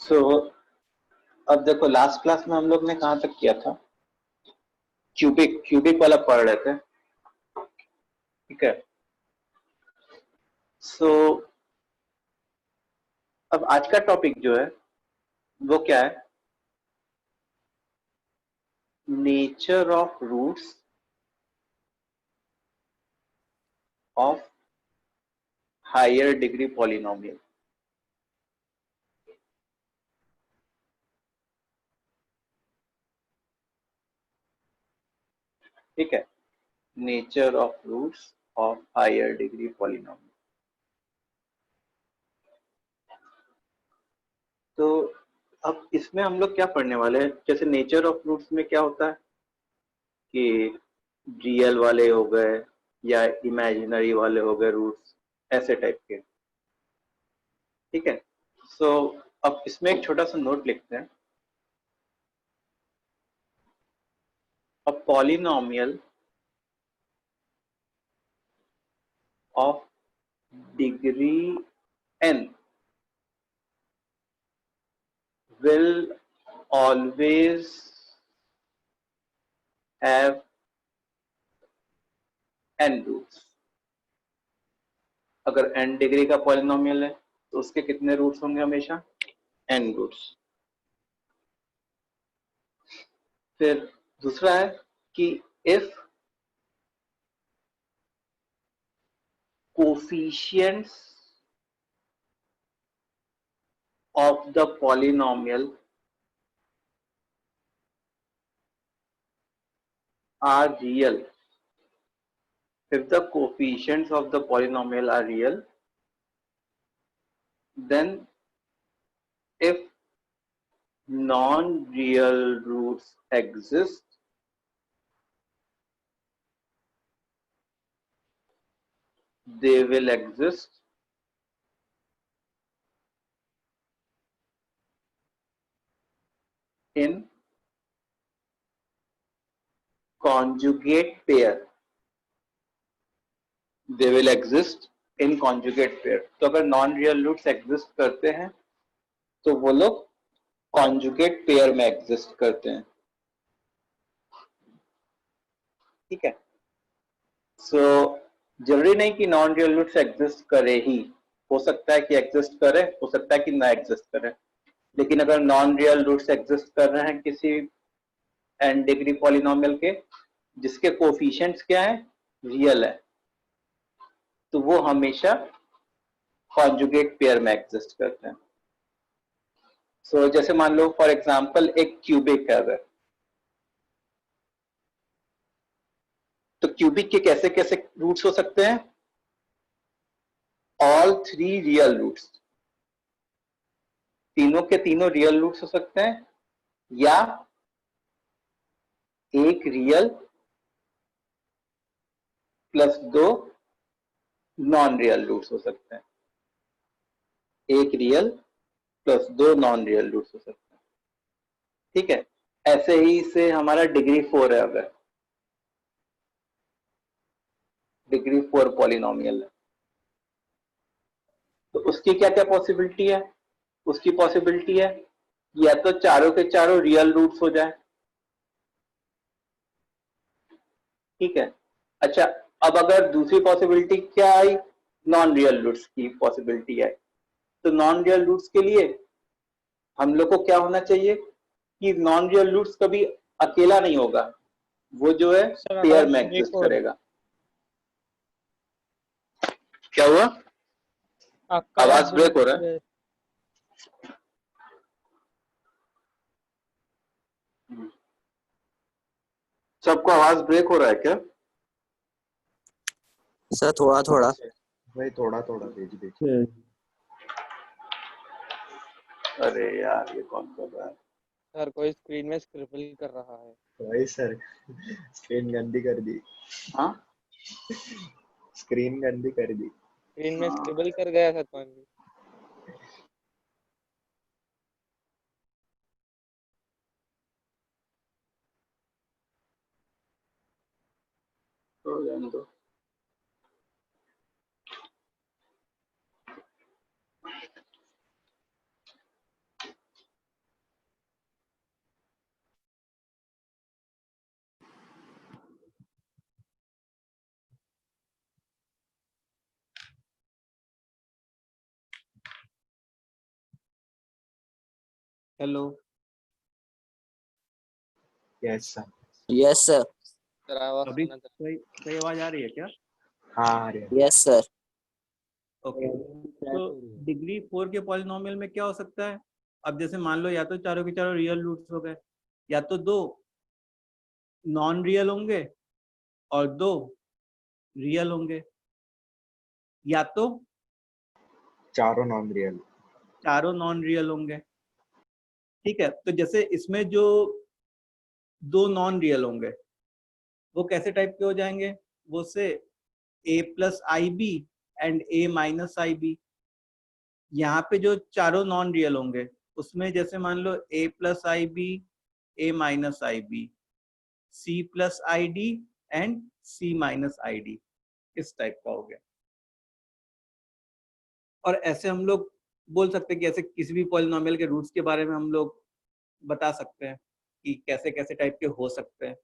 सो अब देखो, last class में हम लोग ने कहाँ तक किया था? क्यूबिक वाला पढ़ रहे थे, ठीक है। सो अब आज का टॉपिक जो है वो क्या है? Nature of roots of higher degree polynomial. ठीक है, nature of roots of higher degree polynomial. तो अब इसमें हम लोग क्या पढ़ने वाले हैं? जैसे नेचर ऑफ रूट्स में क्या होता है कि रियल वाले हो गए या इमेजिनरी वाले हो गए रूट्स, ऐसे टाइप के, ठीक है। सो अब इसमें एक छोटा सा नोट लिखते हैं। A polynomial of degree n will always have n roots। अगर n डिग्री का पॉलिनोमियल है तो उसके कितने रूट्स होंगे? हमेशा n रूट्स। फिर दूसरा है कि if coefficients of the polynomial are real, if the coefficients of the polynomial are real, then if non-real roots exist, they will exist in conjugate pair। They will exist in conjugate pair। तो अगर non real roots exist करते हैं तो वो लोग conjugate pair में exist करते हैं, ठीक है। सो जरूरी नहीं कि नॉन रियल रूट्स एग्जिस्ट करे ही, हो सकता है कि एग्जिस्ट करे, हो सकता है कि ना एग्जिस्ट करे। लेकिन अगर नॉन रियल रूट्स एग्जिस्ट कर रहे हैं किसी n डिग्री पॉलिनोमियल के जिसके कोफिशिएंट्स क्या है? रियल है, तो वो हमेशा कॉन्जुगेट पेयर में एग्जिस्ट करते हैं। सो जैसे मान लो फॉर एग्जांपल एक क्यूबिक है अगर, तो क्यूबिक के कैसे कैसे रूट्स हो सकते हैं? ऑल थ्री रियल रूट्स, तीनों के तीनों रियल रूट्स हो सकते हैं, या एक रियल प्लस दो नॉन रियल रूट्स हो सकते हैं। एक रियल प्लस दो नॉन रियल रूट्स हो सकते हैं, ठीक है। ऐसे ही से हमारा डिग्री 4 है, अगर डिग्री 4 पॉलिनोमियल है तो उसकी क्या क्या पॉसिबिलिटी है? उसकी पॉसिबिलिटी है या तो चारों के चारों रियल रूट्स हो जाए, ठीक है। अच्छा, अब अगर दूसरी पॉसिबिलिटी क्या आई? नॉन रियल रूट्स की पॉसिबिलिटी आई। तो नॉन रियल रूट्स के लिए हम लोग को क्या होना चाहिए कि नॉन रियल रूट्स कभी अकेला नहीं होगा, वो जो है पेयर में एग्जिस्ट करेगा। क्या हुआ? आपका आवाज ब्रेक हो रहा है। सबको आवाज ब्रेक हो रहा है क्या? सर थोड़ा थोड़ा भाई थोड़ा थोड़ा भेज दीजिए। अरे यार, ये कौन कर रहा है? सर कोई स्क्रीन में स्क्रिबल कर रहा है। भाई सर स्क्रीन गंदी कर दी। हाँ, स्क्रीन गंदी कर दी। स्क्रीन में स्क्रिबल कर गया था कौन भी। तो रहने दो। Hello, yes sir. Yes sir. Sir आवाज अभी सुना था। सही आवाज आ रही है क्या? हाँ आ रही है। Yes sir. ओके, तो डिग्री 4 के पॉलिनोमियल में क्या हो सकता है? अब जैसे मान लो या तो चारों के चारों रियल रूट्स हो गए, या तो दो नॉन रियल होंगे और दो रियल होंगे, या तो चारों नॉन रियल। चारों नॉन रियल होंगे। ठीक है, तो जैसे इसमें जो दो नॉन रियल होंगे वो कैसे टाइप के हो जाएंगे? वो से a plus I B and a minus I B. यहाँ पे जो चारों नॉन रियल होंगे उसमें जैसे मान लो a plus I B, a minus I B, c plus I D and c minus I D, इस टाइप का हो गया। और ऐसे हम लोग बोल सकते हैं कि ऐसे किसी भी पॉलिनोमियल के रूट्स के बारे में हम लोग बता सकते हैं कि कैसे कैसे टाइप के हो सकते हैं।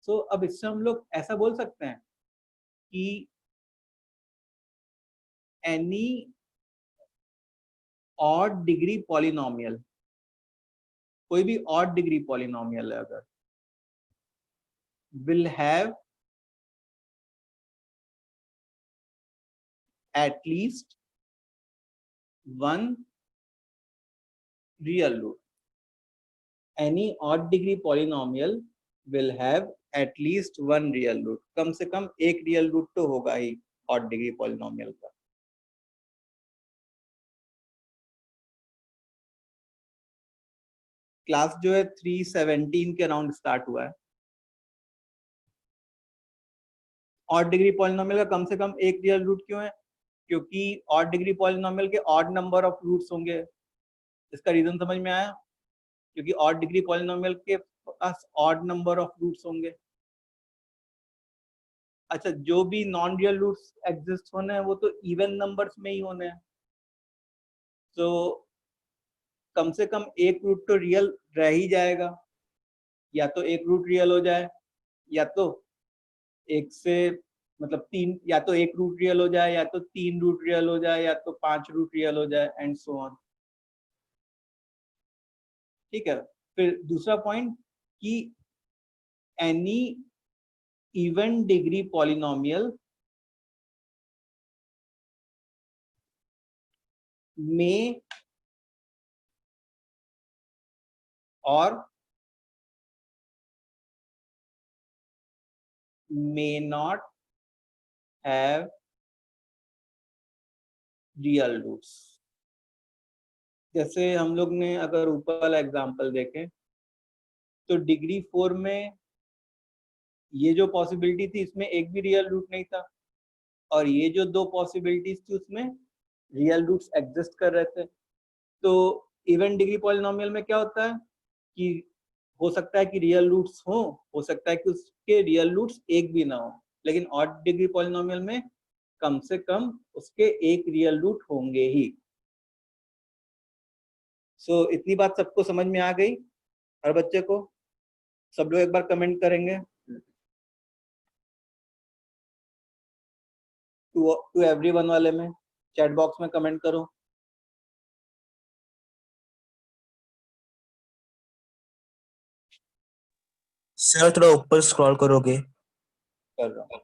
सो अब इससे हम लोग ऐसा बोल सकते हैं कि एनी ऑड डिग्री पॉलिनोमियल, कोई भी ऑड डिग्री पॉलिनोमियल है अगर, will have at least one real root. Any odd degree polynomial will have at least one real root. कम से कम एक रियल रूट तो होगा ही ऑड डिग्री पॉलिनोमियल का। क्लास जो है 317 के अराउंड स्टार्ट हुआ है। ऑड डिग्री पॉलिनोमियल का कम से कम एक रियल रूट क्यों है? क्योंकि ऑड डिग्री पॉलिनोमियल के ऑड नंबर ऑफ रूट्स होंगे। इसका रीजन समझ में आया? क्योंकि ऑड डिग्री पॉलिनोमियल के पास ऑड नंबर ऑफ रूट्स होंगे। अच्छा, जो भी नॉन रियल रूट्स एग्जिस्ट होने हैं वो तो इवन नंबर्स में ही होने हैं, तो कम से कम एक रूट तो रियल रह ही जाएगा। या तो एक रूट रियल हो जाए, या तो एक से मतलब तीन, या तो एक रूट रियल हो जाए, या तो तीन रूट रियल हो जाए, या तो पांच रूट रियल हो जाए, एंड सो ऑन। ठीक है, फिर दूसरा पॉइंट कि एनी इवन डिग्री पॉलिनोमियल में और may not have real roots। जैसे हम लोग ने अगर ऊपर वाला एग्जांपल देखें तो डिग्री 4 में ये जो पॉसिबिलिटी थी इसमें एक भी रियल रूट नहीं था, और ये जो दो पॉसिबिलिटीज थी उसमें रियल रूट्स एग्जिस्ट कर रहे थे। तो इवन डिग्री पॉलिनोमियल में क्या होता है कि हो सकता है कि रियल रूट्स हो सकता है कि उसके रियल रूट्स एक भी ना हो, लेकिन ऑड डिग्री पॉलिनोमियल में कम से कम उसके एक रियल रूट होंगे ही। सो इतनी बात सबको समझ में आ गई? हर बच्चे को? सब लोग एक बार कमेंट करेंगे टू एवरीवन वाले में, चैट बॉक्स में कमेंट करो। सर थोड़ा ऊपर स्क्रॉल करोगे? कर रहा हूँ।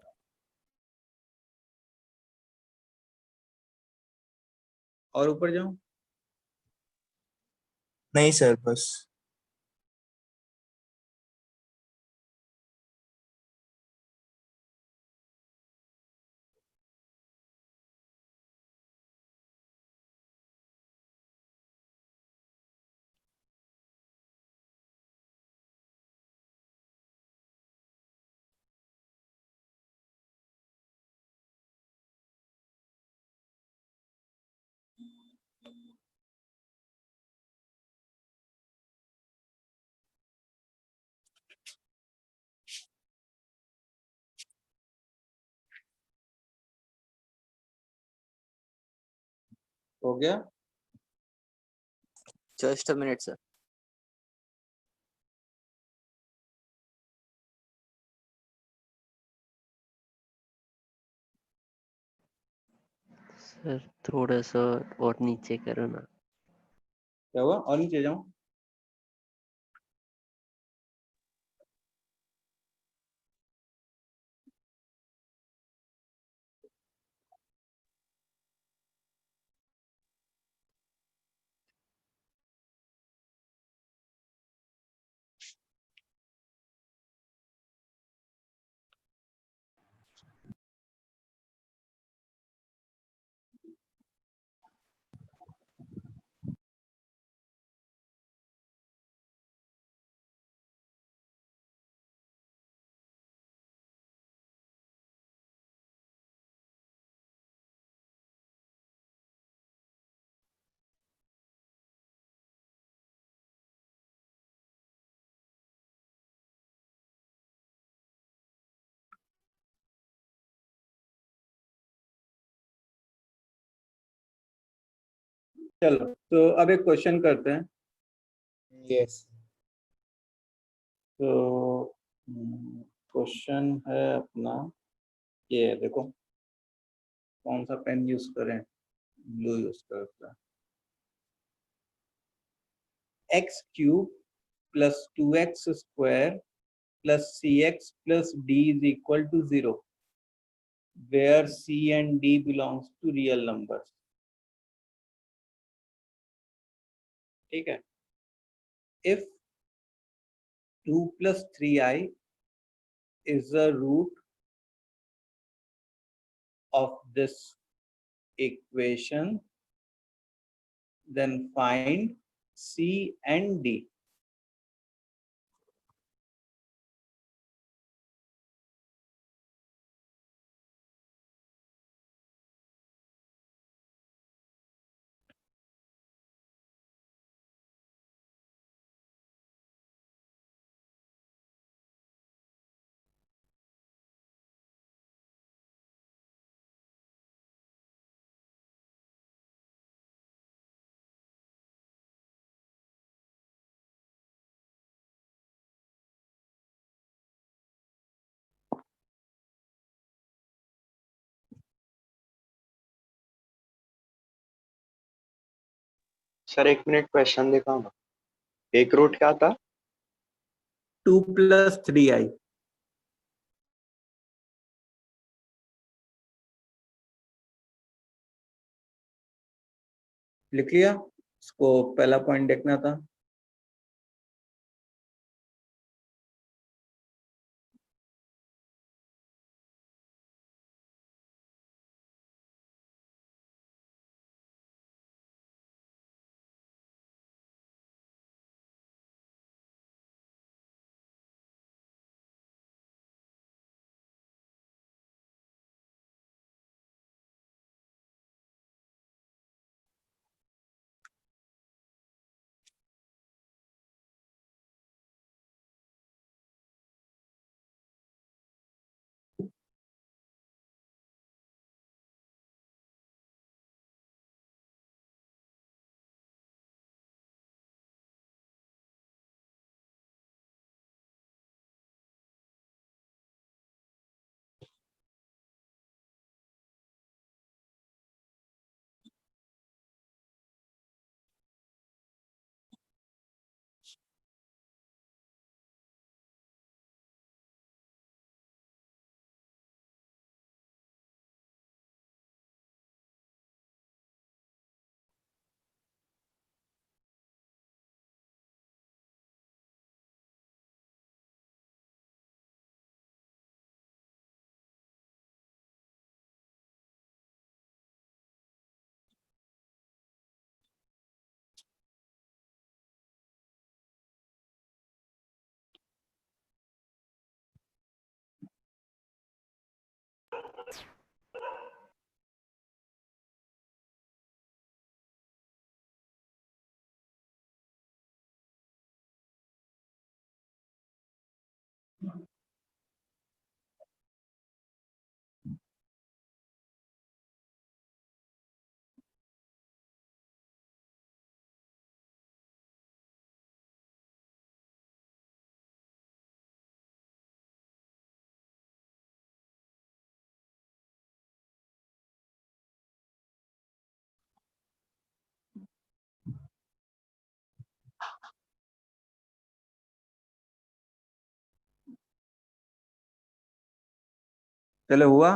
और ऊपर जाऊं? नहीं सर, बस। हो गया? Just a minute sir. Sir थोड़ा सा और नीचे करो ना। क्या हुआ? और नीचे जाऊं? चलो, तो अब एक क्वेश्चन करते हैं। Yes. तो क्वेश्चन है अपना, ये देखो, कौन सा पेन यूज करें? ब्लू यूज करते हैं। X cube plus 2x square plus cx plus d is equal to 0, where c and d belongs to real numbers. ठीक है? If 2 plus 3i is the root of this equation, then find c and d. Sir 1 minute question दिखाओ ना। एक root क्या था? 2 plus 3i. लिख लिया? इसको पहला पॉइंट देखना था। चलो हुआ।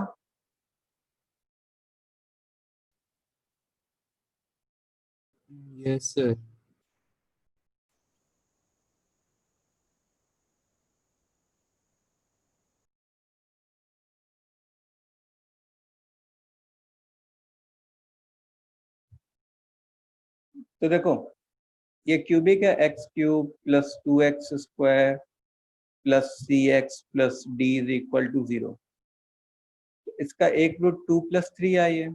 Yes, sir. तो देखो ये क्यूबिक है, x cube plus 2x square plus C X plus D is equal to 0। इसका एक रूट 2 + 3i है,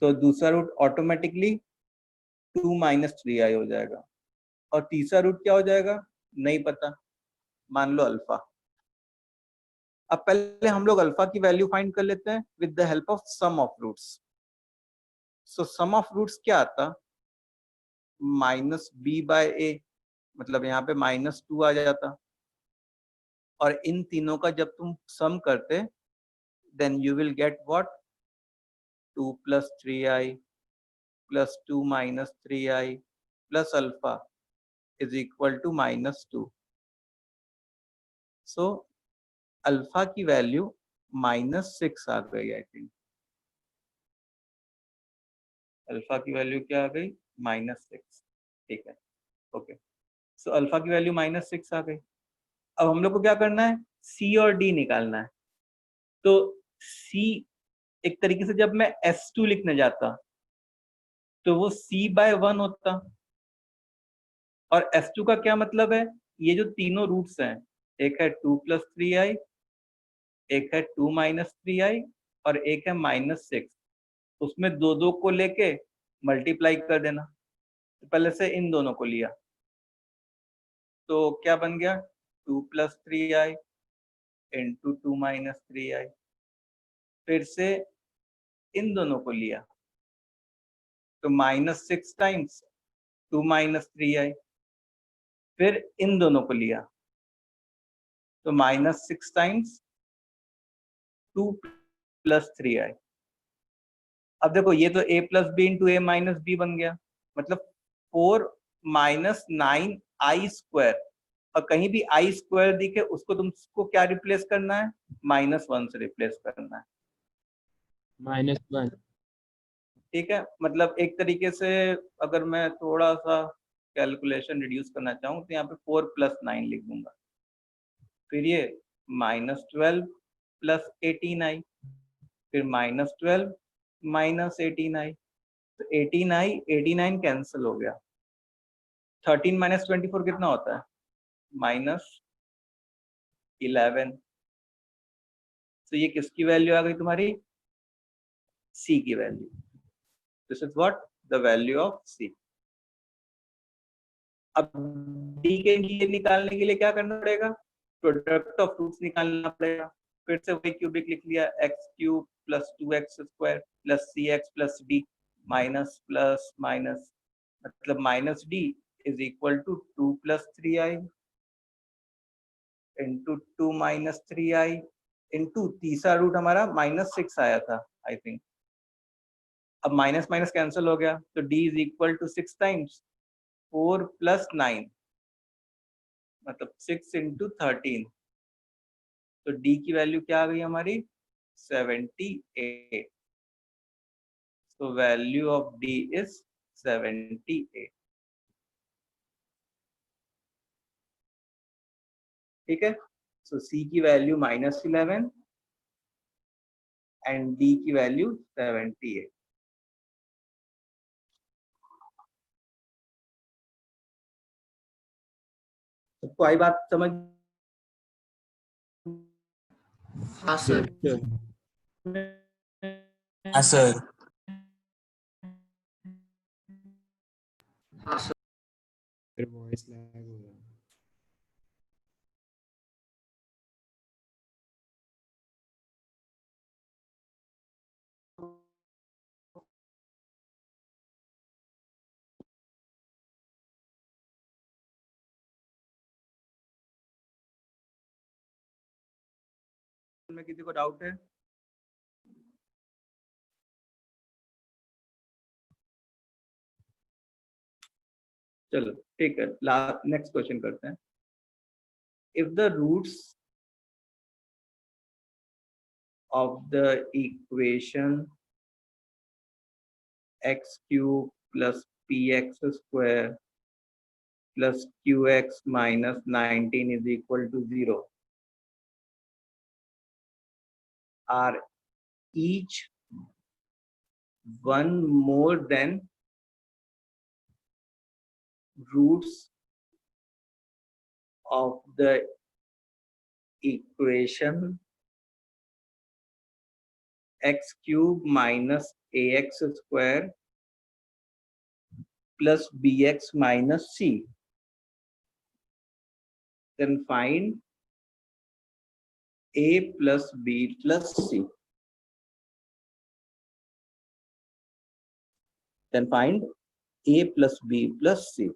तो दूसरा रूट ऑटोमेटिकली 2 - 3i हो जाएगा। और तीसरा रूट क्या हो जाएगा नहीं पता, मान लो अल्फा। अब पहले हम लोग अल्फा की वैल्यू फाइंड कर लेते हैं with the help of sum of roots. So sum of roots क्या आता, -b/a, मतलब यहाँ पे -2 आ जाता। और इन तीनों का जब तुम सम करते then you will get what, 2 + 3i plus 2 - 3i plus alpha is equal to -2। So alpha की वैल्यू -6 आ गई। आई थिंक अल्फा की वैल्यू क्या आ गई, -6। ठीक है, ओके। सो अल्फा की वैल्यू -6 आ गई। अब हम लोग को क्या करना है, सी और डी निकालना है। तो सी एक तरीके से जब मैं S2 लिखने जाता तो वो c/1 होता। और S2 का क्या मतलब है, ये जो तीनों रूट्स हैं, एक है 2 + 3i, एक है 2 - 3i और एक है -6, उसमें दो दो को लेके मल्टीप्लाई कर देना। तो पहले से इन दोनों को लिया तो क्या बन गया, 2 + 3i इंटू 2 - 3i। फिर से इन दोनों को लिया तो -6 टाइम्स 2 - 3i। फिर इन दोनों को लिया तो -6 टाइम्स 2 + 3i। अब देखो ये तो a + b into a - b बन गया, मतलब 4 - 9i²। और कहीं भी i² दिखे उसको तुमको क्या रिप्लेस करना है, -1 से रिप्लेस करना है। -1. ठीक है, मतलब एक तरीके से अगर मैं थोड़ा सा कैलकुलेशन रिड्यूस करना चाहूँ तो यहाँ पे 4 + 9 लिख दूंगा। फिर ये -12 + 18i, फिर -12 - 18i। तो 18i 89 कैंसिल हो गया। 13 - 24 कितना होता है, -11। तो ये किसकी वैल्यू आ गई तुम्हारी, c की value. This is what, the value of c। अब d के लिए निकालने के लिए क्या करना पड़ेगा, प्रोडक्ट ऑफ रूट्स निकालना पड़ेगा। फिर से वही क्यूबिक लिख लिया, x³ + 2x² + cx + d minus plus minus, मतलब -d is equal to 2 + 3i into 2 - 3i into तीसरा रूट हमारा -6 आया था आई थिंक। अब माइनस माइनस कैंसिल हो गया तो d is equal to 6 times 4 + 9, मतलब 6 इंटू 13। तो d की वैल्यू क्या आ गई हमारी, 78। तो वैल्यू ऑफ d इज 78। ठीक है, सो c की वैल्यू -11 एंड d की वैल्यू 78। सबको आई बात समझ, हाँ Yes, सर। sir. हाँ सर। हाँ सर। फिर वॉइस लैग हो रहा है। में किसी को डाउट है, चलो ठीक है, नेक्स्ट क्वेश्चन करते हैं। If the roots of the equation x cube plus px square plus qx minus 19 is equal to 0 are each one more than roots of the equation x cube minus ax square plus bx minus c. Then find a plus b plus c. Then find a plus b plus c.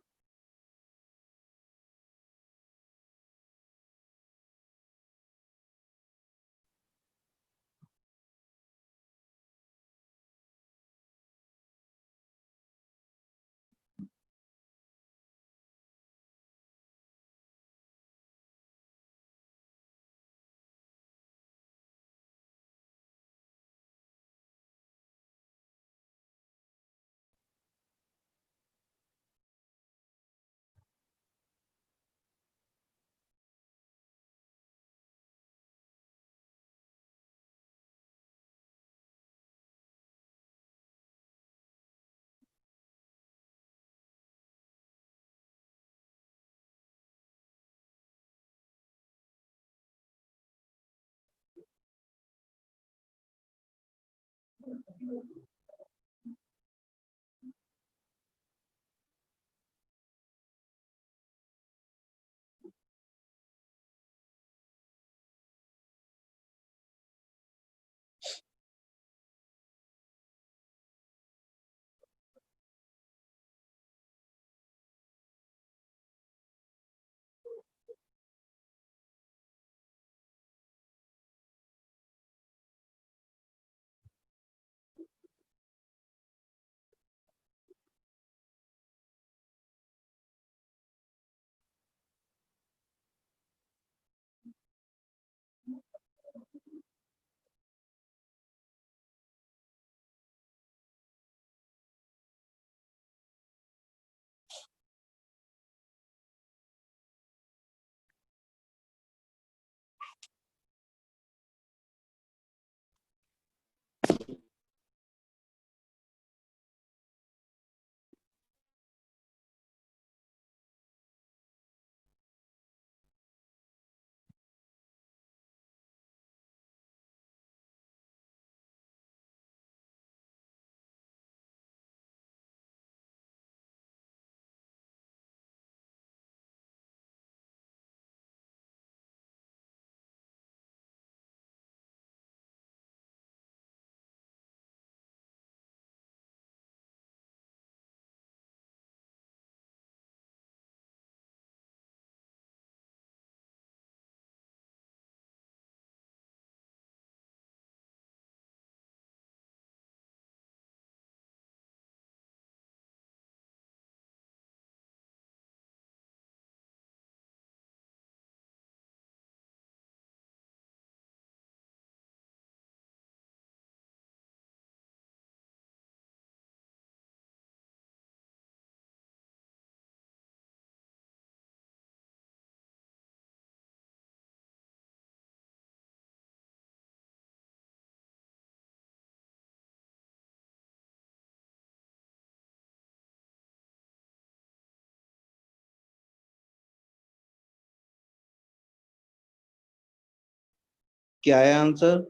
क्या है answer?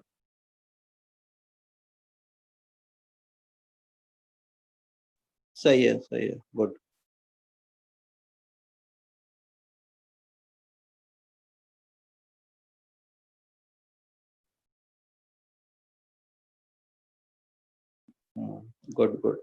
सही है, सही है, good. Good good.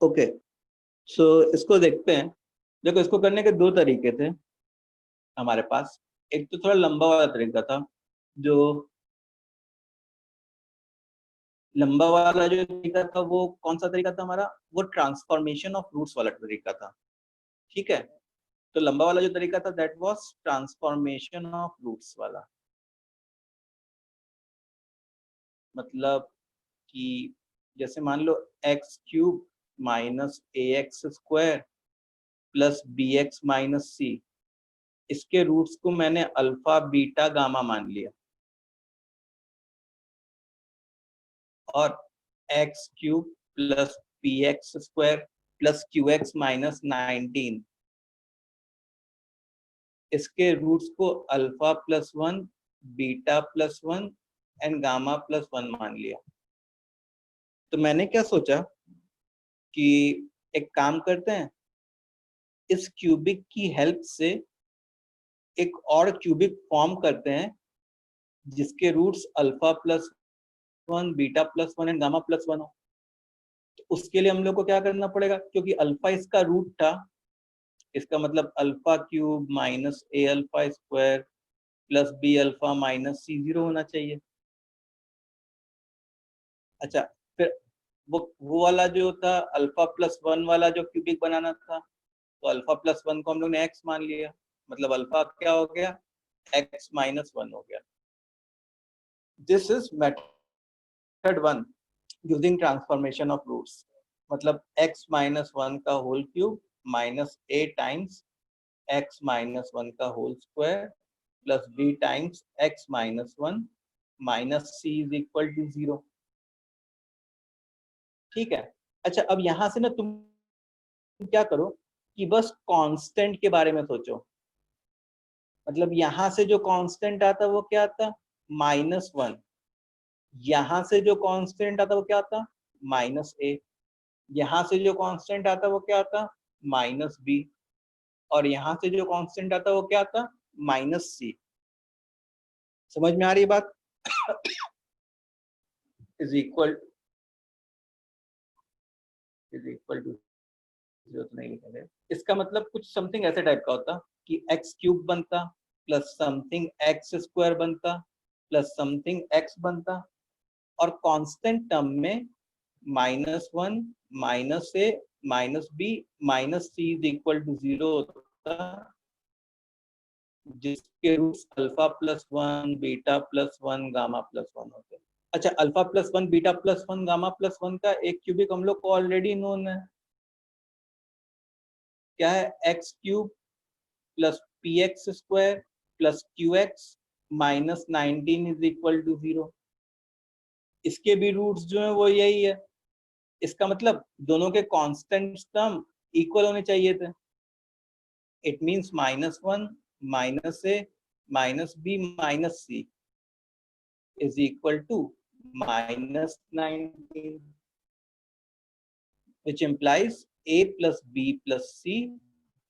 Okay, सो इसको देखते हैं. देखो, इसको करने के दो तरीके थे हमारे पास. एक तो थोड़ा लंबा वाला तरीका था जो लंबा वाला जो तरीका था वो कौन सा तरीका था हमारा, वो ट्रांसफॉर्मेशन ऑफ रूट्स वाला तरीका था, ठीक है। तो लंबा वाला जो तरीका था that was transformation of roots वाला, मतलब कि जैसे मान लो एक्स क्यूब माइनस ए x square plus B x minus C, इसके रूट्स को मैंने अल्फा बीटा गामा मान लिया, और X cube plus P x square plus Q x minus 19, इसके रूट्स को alpha plus 1 beta plus 1 and gamma plus 1 मान लिया। तो मैंने क्या सोचा कि एक काम करते हैं, इस क्यूबिक की हेल्प से एक और क्यूबिक फॉर्म करते हैं जिसके roots alpha plus 1 beta plus 1 and gamma plus 1 हो। तो उसके लिए हम लोग को क्या करना पड़ेगा, क्योंकि अल्फा इसका रूट था, इसका मतलब alpha cube minus A alpha square plus B alpha minus C 0 होना चाहिए। अच्छा, फिर वो वाला जो था अल्फा प्लस 1 वाला जो क्यूबिक बनाना था, तो अल्फा प्लस 1 को हम लोग ने एक्स मान लिया, मतलब अल्फा क्या हो गया, एक्स माइनस 1 हो गया। This is method 1 using transformation of roots, मतलब एक्स माइनस 1 का whole cube minus a times x minus 1 का whole square plus b times x minus 1 minus c is equal to 0, ठीक है। अच्छा, अब यहां से ना तुम क्या करो कि बस कांस्टेंट के बारे में सोचो, मतलब यहां से जो कांस्टेंट आता वो क्या आता, -1, यहां से जो कांस्टेंट आता वो क्या आता, -a, यहां से जो कांस्टेंट आता वो क्या आता, -b, और यहां से जो कांस्टेंट आता वो क्या आता, -c। समझ में आ रही बात? इज इक्वल टू 0 तो नहीं लिखेंगे, इसका मतलब कुछ समथिंग ऐसे टाइप का होता कि एक्स क्यूब बनता प्लस समथिंग एक्स स्क्वायर बनता प्लस समथिंग एक्स बनता, और कांस्टेंट टर्म में -1 minus a minus b minus c is equal to 0 होता, जिसके roots alpha plus 1 beta plus 1 gamma plus 1 होते हैं। अच्छा, alpha plus 1 beta plus 1 gamma plus 1 का एक क्यूबिक हम लोग को ऑलरेडी नोन है, क्या है, x cube plus P x square plus Q x minus 19 is equal to 0। इसके भी रूट्स जो है वो यही है, इसका मतलब दोनों के कांस्टेंट टर्म इक्वल होने चाहिए थे। It means -1 minus a minus b minus c is equal to -19, which implies a plus b plus c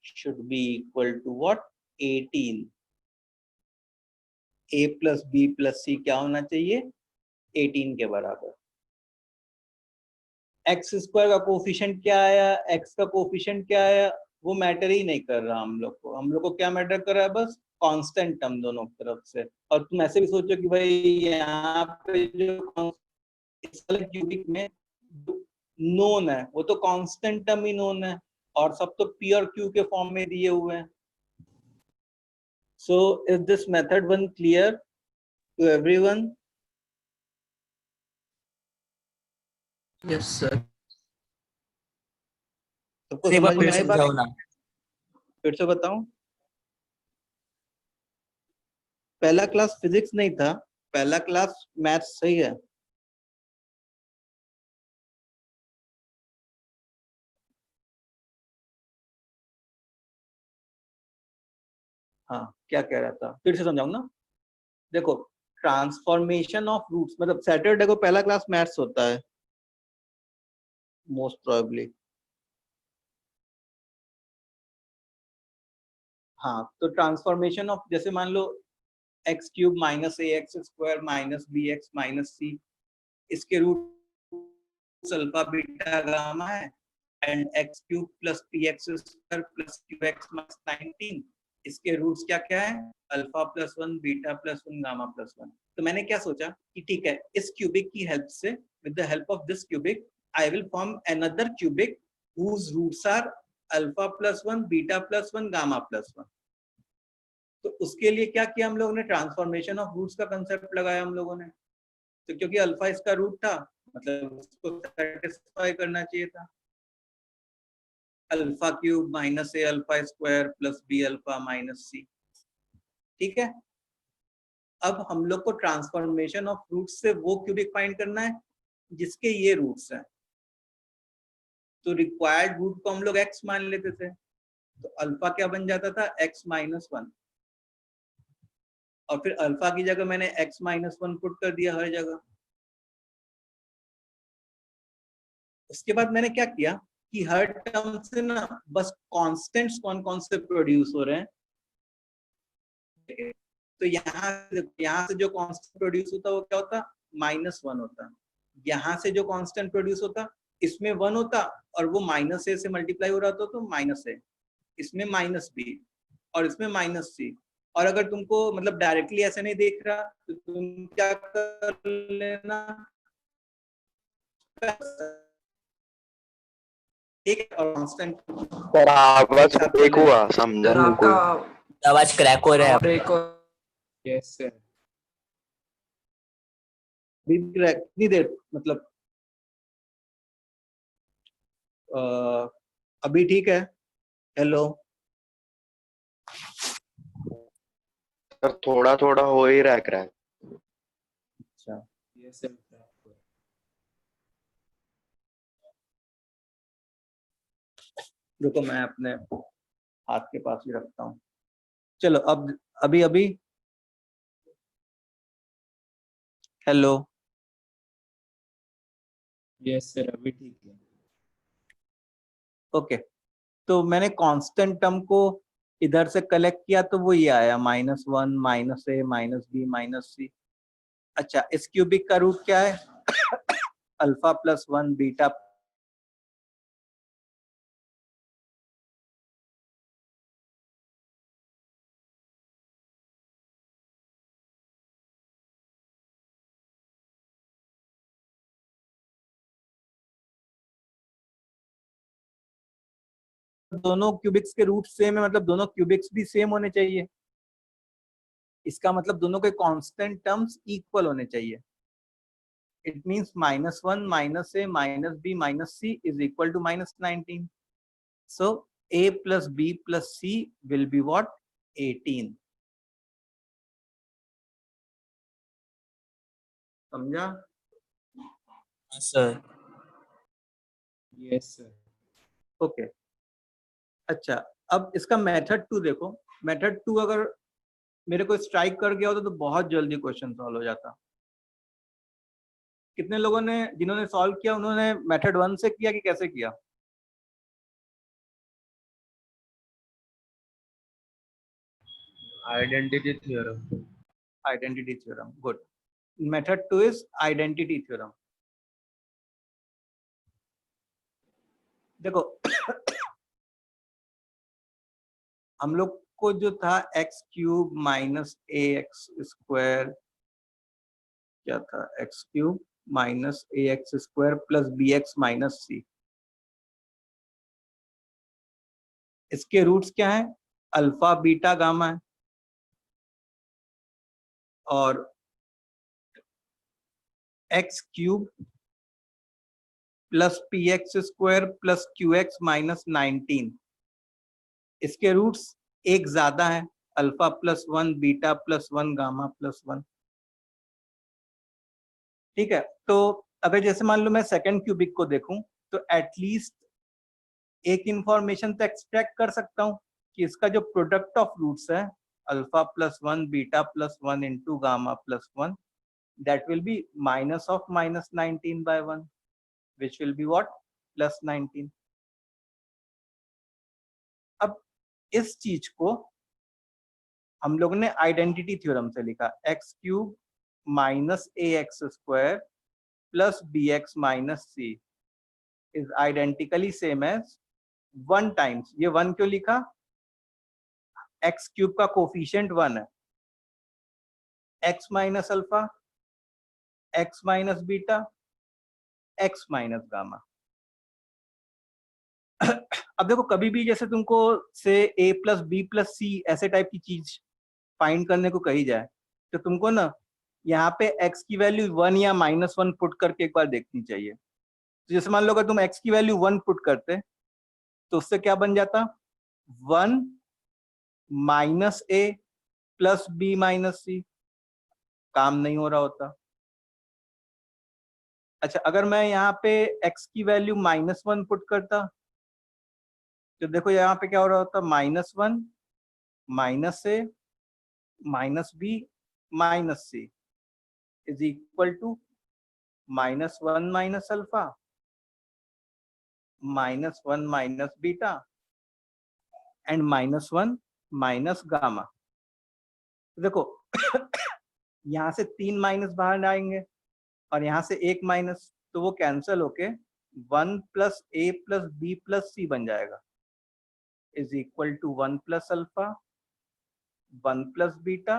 should be equal to what, 18। a plus b plus c क्या होना चाहिए, 18 के बराबर। X square का coefficient क्या आया, x का coefficient क्या आया, वो मैटर ही नहीं कर रहा हम लोग को क्या मैटर कर रहा है, बस कांस्टेंट टर्म दोनों तरफ से। और तुम ऐसे भी सोचो कि भाई यहाँ पे जो इस वाले क्यूबिक में नोन है वो तो कांस्टेंट टर्म ही नोन है, और सब तो पी और क्यू के फॉर्म में दिए हुए हैं। So is this method 1 clear to everyone? Yes sir. सबको एक बार समझ फिर में आई बात? समझाओ ना। फिर से बताऊं, पहला क्लास फिजिक्स नहीं था, पहला क्लास मैथ्स सही है। हाँ, क्या कह रहा था, फिर से समझाऊं ना। देखो, ट्रांसफॉर्मेशन ऑफ रूट्स, मतलब सैटरडे को पहला क्लास मैथ्स होता है मोस्ट प्रोबेबली। हाँ, तो ट्रांसफॉर्मेशन ऑफ, जैसे मान लो एक्स क्यूब माइनस ए x square minus B x minus C, इसके रूट अल्फा बीटा गामा है, and X cube plus P x square plus Q x minus 19, इसके रूट्स क्या क्या है, alpha plus 1 beta plus 1 gamma plus 1। तो मैंने क्या सोचा कि ठीक है, इस क्यूबिक की हेल्प से with the help of this cubic, I will form another cubic whose roots are alpha plus 1, beta plus 1, gamma plus 1. तो उसके लिए क्या किया हम लोगों ने, ट्रांसफॉर्मेशन ऑफ रूट्स का कंसेप्ट लगाया हम लोगों ने. तो क्योंकि अल्फा इसका रूट था, मतलब उसको सेटिस्फाई करना चाहिए था. Alpha cube minus A alpha square plus B alpha minus C. ठीक है. अब हम लोग को ट्रांसफॉर्मेशन ऑफ रूट्स से वो क्यूबिक फाइंड करना है जिसके ये रूट्स हैं. तो रिक्वायर्ड रूट को हम लोग x मान लेते थे. तो अल्फा क्या बन जाता था, x माइनस 1. और फिर अल्फा की जगह मैंने x माइनस 1 पुट कर दिया हर जगह. उसके बाद मैंने क्या किया कि हर टर्म से ना बस कांस्टेंट्स कौन कौन से प्रोड्यूस हो रहे हैं. तो यहाँ से जो कांस्टेंट प्रोड्यूस होता है वो क्या होता, -1 होता. यहाँ से जो कांस्टेंट प्रोड्यूस होता इसमें 1 होता, और वो माइनस ए से मल्टीप्लाई हो रहा था तो माइनस ए, इसमें माइनस बी, और इसमें माइनस सी. और अगर तुमको मतलब डायरेक्टली ऐसे नहीं देख रहा तो तुम क्या कर लेना, एक कांस्टेंट पर आवाज ब्रेक हुआ, समझा सर नहीं आपका कोई. आवाज क्रैक हो रहा है. ब्रेक हो Yes, sir. कितनी देर, मतलब अभी ठीक है. हेलो, सर थोड़ा थोड़ा हो ही रहा है क्रैक. अच्छा Yes, sir. रुको मैं अपने हाथ के पास ही रखता हूँ. चलो अब अभी अभी हेलो. Yes, sir. अभी ठीक है. ओके. तो मैंने कांस्टेंट टर्म को इधर से कलेक्ट किया तो वो ये आया -1 minus a minus b minus सी. अच्छा, इस क्यूबिक का रूट क्या है अल्फा प्लस 1 बीटा दोनों क्यूबिक्स के रूट सेम है, मतलब दोनों क्यूबिक्स भी सेम होने चाहिए. इसका मतलब दोनों के कांस्टेंट टर्म्स इक्वल होने चाहिए. It means -1 minus a minus b minus c is equal to -19. So a plus b plus c will be what, 18. समझा? Sir Yes, sir. ओके. अच्छा, अब इसका मेथड 2 देखो. मेथड 2 अगर मेरे को स्ट्राइक कर गया होता तो बहुत जल्दी क्वेश्चन सॉल्व हो जाता. कितने लोगों ने, जिन्होंने सॉल्व किया उन्होंने मेथड 1 से किया कि कैसे किया? Identity theorem. Identity theorem. Good. Method 2 is identity theorem. देखो हम लोग को जो था एक्स क्यूब माइनस ए एक्स स्क्वायर, क्या था, एक्स क्यूब माइनस ए x square plus B x minus C. इसके रूट्स क्या है, अल्फा बीटा गामा है. और X cube plus P x square plus Q x minus 19. इसके रूट्स एक ज्यादा है, alpha plus 1 beta plus 1 gamma plus 1. ठीक है. तो अगर जैसे मान लो मैं सेकंड क्यूबिक को देखूं तो एटलीस्ट एक इंफॉर्मेशन तो एक्सट्रैक्ट कर सकता हूं कि इसका जो प्रोडक्ट ऑफ रूट्स है alpha plus 1 beta plus 1 into gamma plus 1, that will be minus of minus 19 by 1, which will be what, plus 19. अब इस चीज को हम लोगों ने आइडेंटिटी थ्योरम से लिखा, x cube minus A x square plus B x minus c is identically same as 1 times. ये 1 क्यों लिखा, एक्स क्यूब का कोफिशिएंट 1 है, x minus alpha x minus beta x minus gamma. अब देखो कभी भी जैसे तुमको से a प्लस बी प्लस सी ऐसे टाइप की चीज फाइंड करने को कही जाए तो तुमको ना यहाँ पे x की वैल्यू 1 या -1 पुट करके एक बार देखनी चाहिए। तो जैसे मान लो अगर तुम x की वैल्यू 1 पुट करते तो उससे क्या बन जाता 1 minus a plus B minus C, काम नहीं हो रहा होता। अच्छा अगर मैं यहाँ पे x की वैल्यू -1 पुट करता तो देखो यहाँ पे क्या हो रहा होता -1 minus a minus b minus c is equal to -1 minus alpha -1 minus beta and -1 minus gamma. देखो यहाँ से 3 माइनस बाहर आएंगे और यहाँ से 1 माइनस, तो वो कैंसिल होके 1 plus a plus b plus c बन जाएगा is equal to 1 plus alpha 1 plus beta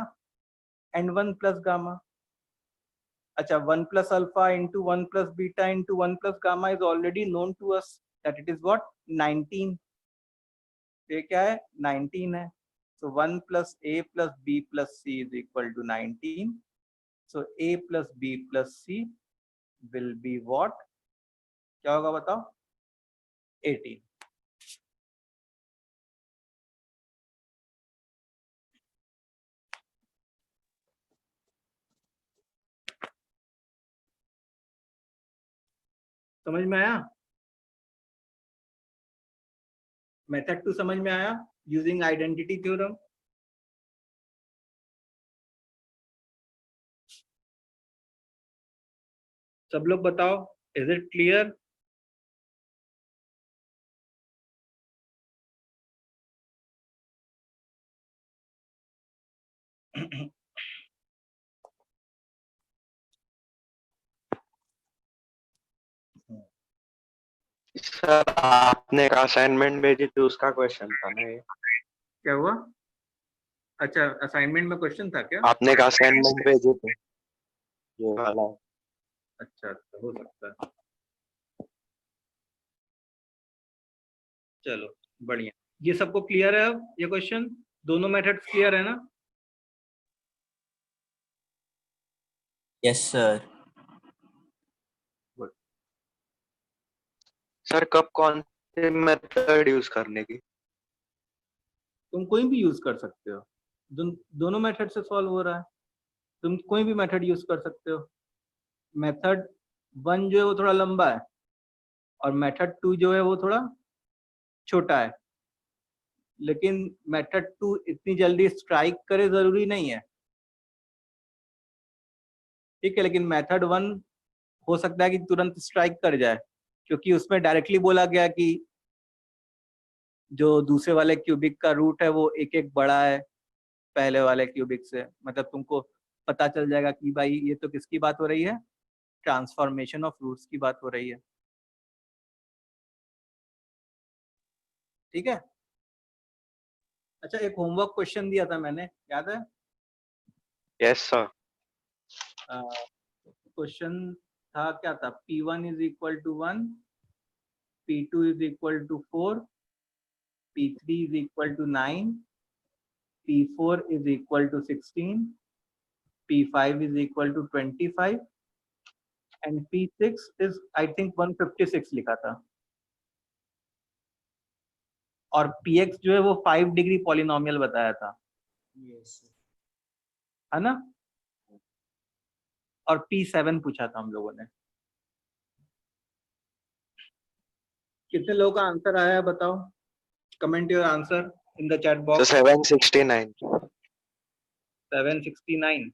and 1 plus gamma. अच्छा 1 plus alpha into 1 plus beta into 1 plus gamma is already known to us that it is what 19। ये क्या है 19 है। so 1 plus a plus b plus c is equal to 19। so a plus b plus C will be what, क्या होगा बताओ 18। समझ में आया? मेथड 2 समझ में आया यूजिंग आइडेंटिटी थ्योरम? सब लोग बताओ इज इट क्लियर? सर आपने एक असाइनमेंट भेजी थी उसका क्वेश्चन था ना ये? क्या हुआ? अच्छा असाइनमेंट में क्वेश्चन था क्या? आपने एक असाइनमेंट भेजे थे ये वाला। अच्छा हो सकता है, चलो बढ़िया। ये सबको क्लियर है अब ये क्वेश्चन? दोनों मेथड्स क्लियर है ना? Yes, sir. सर कब कौन से मेथड यूज करने की? तुम कोई भी यूज कर सकते हो, दोनों मेथड से सॉल्व हो रहा है, तुम कोई भी मेथड यूज कर सकते हो। मेथड 1 जो है वो थोड़ा लंबा है और मेथड 2 जो है वो थोड़ा छोटा है, लेकिन मेथड 2 इतनी जल्दी स्ट्राइक करे जरूरी नहीं है, ठीक है। लेकिन मेथड 1 हो सकता है कि तुरंत स्ट्राइक कर जाए, क्योंकि उसमें डायरेक्टली बोला गया कि जो दूसरे वाले क्यूबिक का रूट है वो एक एक बड़ा है पहले वाले क्यूबिक से। मतलब तुमको पता चल जाएगा कि भाई ये तो किसकी बात हो रही है, ट्रांसफॉर्मेशन ऑफ रूट्स की बात हो रही है, ठीक है। अच्छा एक होमवर्क क्वेश्चन दिया था मैंने, याद है? Yes sir. क्वेश्चन था क्या था, P1 is equal to 1, P2 is equal to 4, P3 is equal to 9, P4 is equal to 16, P5 is equal to 25 and P6 is I think 156 लिखा था, और Px जो है वो 5 डिग्री पॉलिनोमियल बताया था, Yes, sir. है ना? और P7 पूछा था हम लोगों ने। कितने लोगों का आंसर आया है बताओ? Comment your answer in the chat तो बॉक्स। 769। 769।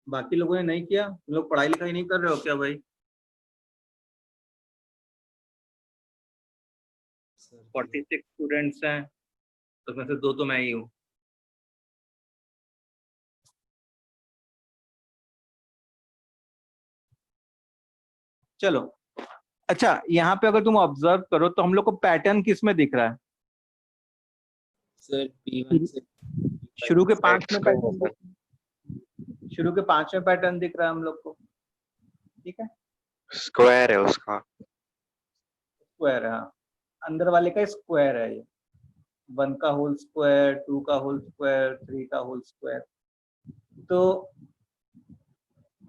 बाकी लोगों ने नहीं किया? तुम लोग पढ़ाई लिखाई नहीं कर रहे हो क्या भाई? Sir, 46 स्टूडेंट्स हैं, तो उसमें से 2 तो मैं ही हूँ। चलो, अच्छा यहाँ पे अगर तुम ऑब्जर्व करो तो हम लोग को पैटर्न किस में दिख रहा है? सर P1 से शुरू के 5 X में square पैटर्न होता है। शुरू के 5 में पैटर्न दिख रहा है हम लोग को, ठीक है, स्क्वायर है उसका। स्क्वायर है, हाँ, अंदर वाले का स्क्वायर है ये, 1 का होल स्क्वायर, 2 का होल स्क्वायर, 3 का होल स्क्वायर। तो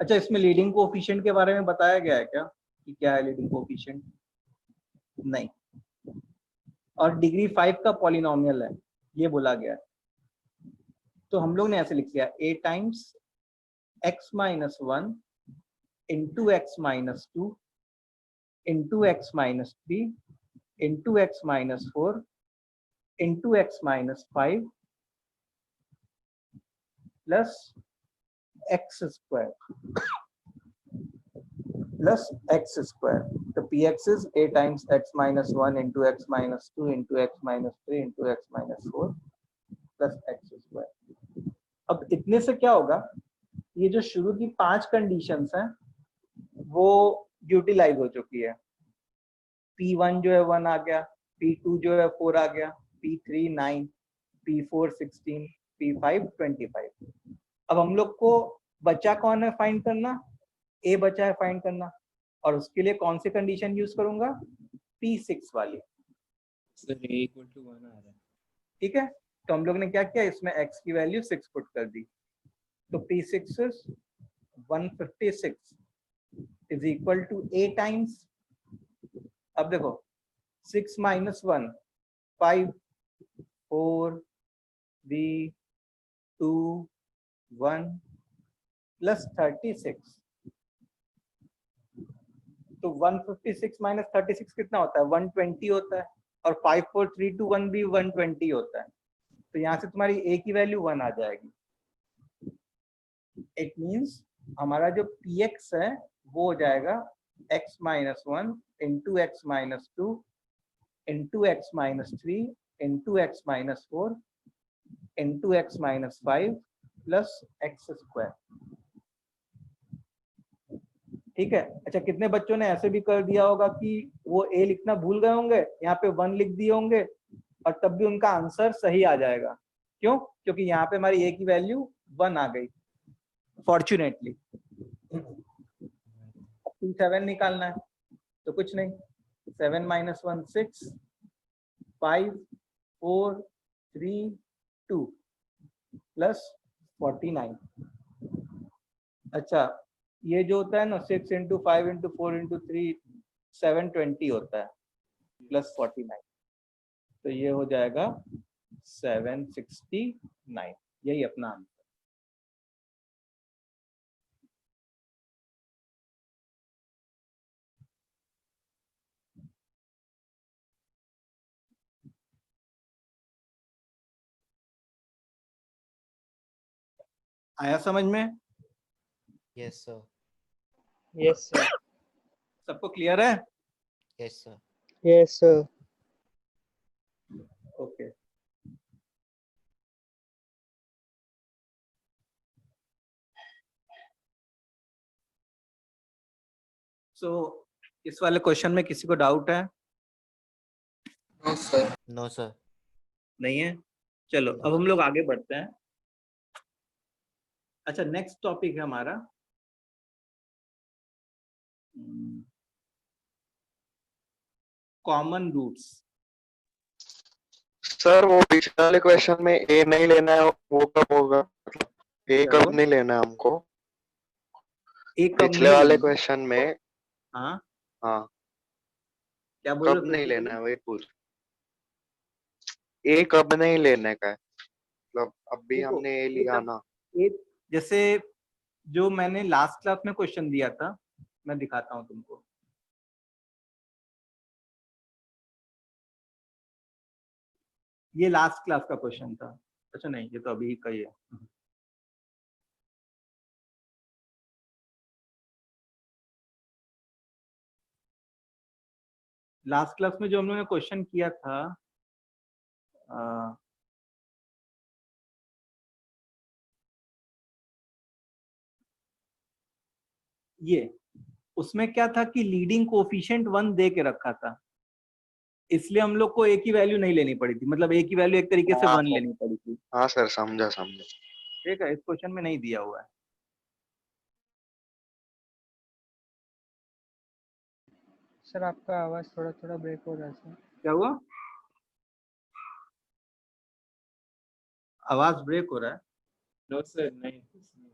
अच्छा, इसमें लीडिंग कोएफिशिएंट के बारे में बताया गया है क्या कि क्या है लीडिंग कोएफिशिएंट? नहीं। और डिग्री 5 का पॉलिनोमियल है ये बोला गया है। तो हम लोग ने ऐसे लिख दिया a times x minus 1 into x minus 2 into x minus 3 into x minus 4 into x minus 5 plus x square plus x square. तो px is a times x minus 1 into x minus 2 into x minus 3 into x minus 4 plus x square. अब इतने से क्या होगा, ये जो शुरू की 5 कंडीशंस हैं वो यूटिलाइज हो चुकी है। P1 जो है 1 आ गया, P2 जो है 4 आ गया, P3 9, P4 16, P5 25। अब हम लोग को बचा कौन है फाइंड करना? A बचा है फाइंड करना, और उसके लिए कौन सी कंडीशन यूज करूंगा? P6 वाली, सर A equal to 1 आ रहा है। ठीक है। तो हम लोग ने क्या किया, इसमें x की वैल्यू 6 पुट कर दी। तो P6 is 156 is equal to A times, अब देखो 6 माइनस 1 5 4 3 2 1 प्लस 36। तो 156 माइनस 36 कितना होता है? 120 होता है, और 5 4 3 2 1 भी 120 होता है। तो यहाँ से तुम्हारी a की वैल्यू 1 आ जाएगी। इट मीन्स हमारा जो px है वो हो जाएगा x minus 1 into x minus 2 into x minus 3 into x minus 4 into x minus 5 plus x square, ठीक है। अच्छा, कितने बच्चों ने ऐसे भी कर दिया होगा कि वो a लिखना भूल गए होंगे, यहाँ पे 1 लिख दिए होंगे, और तब भी उनका आंसर सही आ जाएगा। क्यों? क्योंकि यहाँ पे हमारी a की वैल्यू 1 आ गई फॉर्चुनेटली। P7 निकालना है तो कुछ नहीं, 7 माइनस 1 6 5 4 3 2 प्लस 49। अच्छा, ये जो होता है ना 6 इंटू 5 इंटू 4 इंटू 3 720 होता है प्लस 49, तो ये हो जाएगा 769। यही अपना आंसर। आया समझ में? Yes, sir. Yes, sir. सबको क्लियर है? Yes, sir. Yes, sir. Okay. So इस वाले क्वेश्चन में किसी को डाउट है? No sir. No, sir. नहीं है? चलो अब हम लोग आगे बढ़ते हैं। अच्छा, नेक्स्ट टॉपिक है हमारा कॉमन रूट्स। सर वो पिछले वाले क्वेश्चन में ए नहीं लेना है, वो कब होगा? मतलब ए क्या कब हुआ? नहीं लेना है हमको? एक कब पिछले नहीं वाले लेना? क्वेश्चन में, हाँ, हाँ, क्या बोल रहे कब हो? नहीं फिर से लेना है बोलो। वही पूछ। ए कब नहीं लेने का है, मतलब अभी देखो, हमने ए ये लिया सब ना। एक जैसे जो मैंने लास्ट क्लास में क्वेश्चन दिया था, मैं दिखाता हूँ तुमको। ये लास्ट क्लास का क्वेश्चन था। अच्छा नहीं, ये तो अभी का ही है। लास्ट क्लास में जो हम लोगों ने क्वेश्चन किया था, ये उसमें क्या था कि लीडिंग कोफिशिएंट 1 दे के रखा था, इसलिए हम लोग को एक ही वैल्यू नहीं लेनी पड़ी थी, मतलब एक ही वैल्यू एक तरीके से हाँ 1 सर, लेनी पड़ी थी। हाँ सर, समझा समझा। ठीक है, इस क्वेश्चन में नहीं दिया हुआ है। सर आपका आवाज थोड़ा थोड़ा ब्रेक हो रहा है सर। क्या हुआ? आवाज ब्रेक हो रहा है। नो सर, नहीं कुछ नहीं।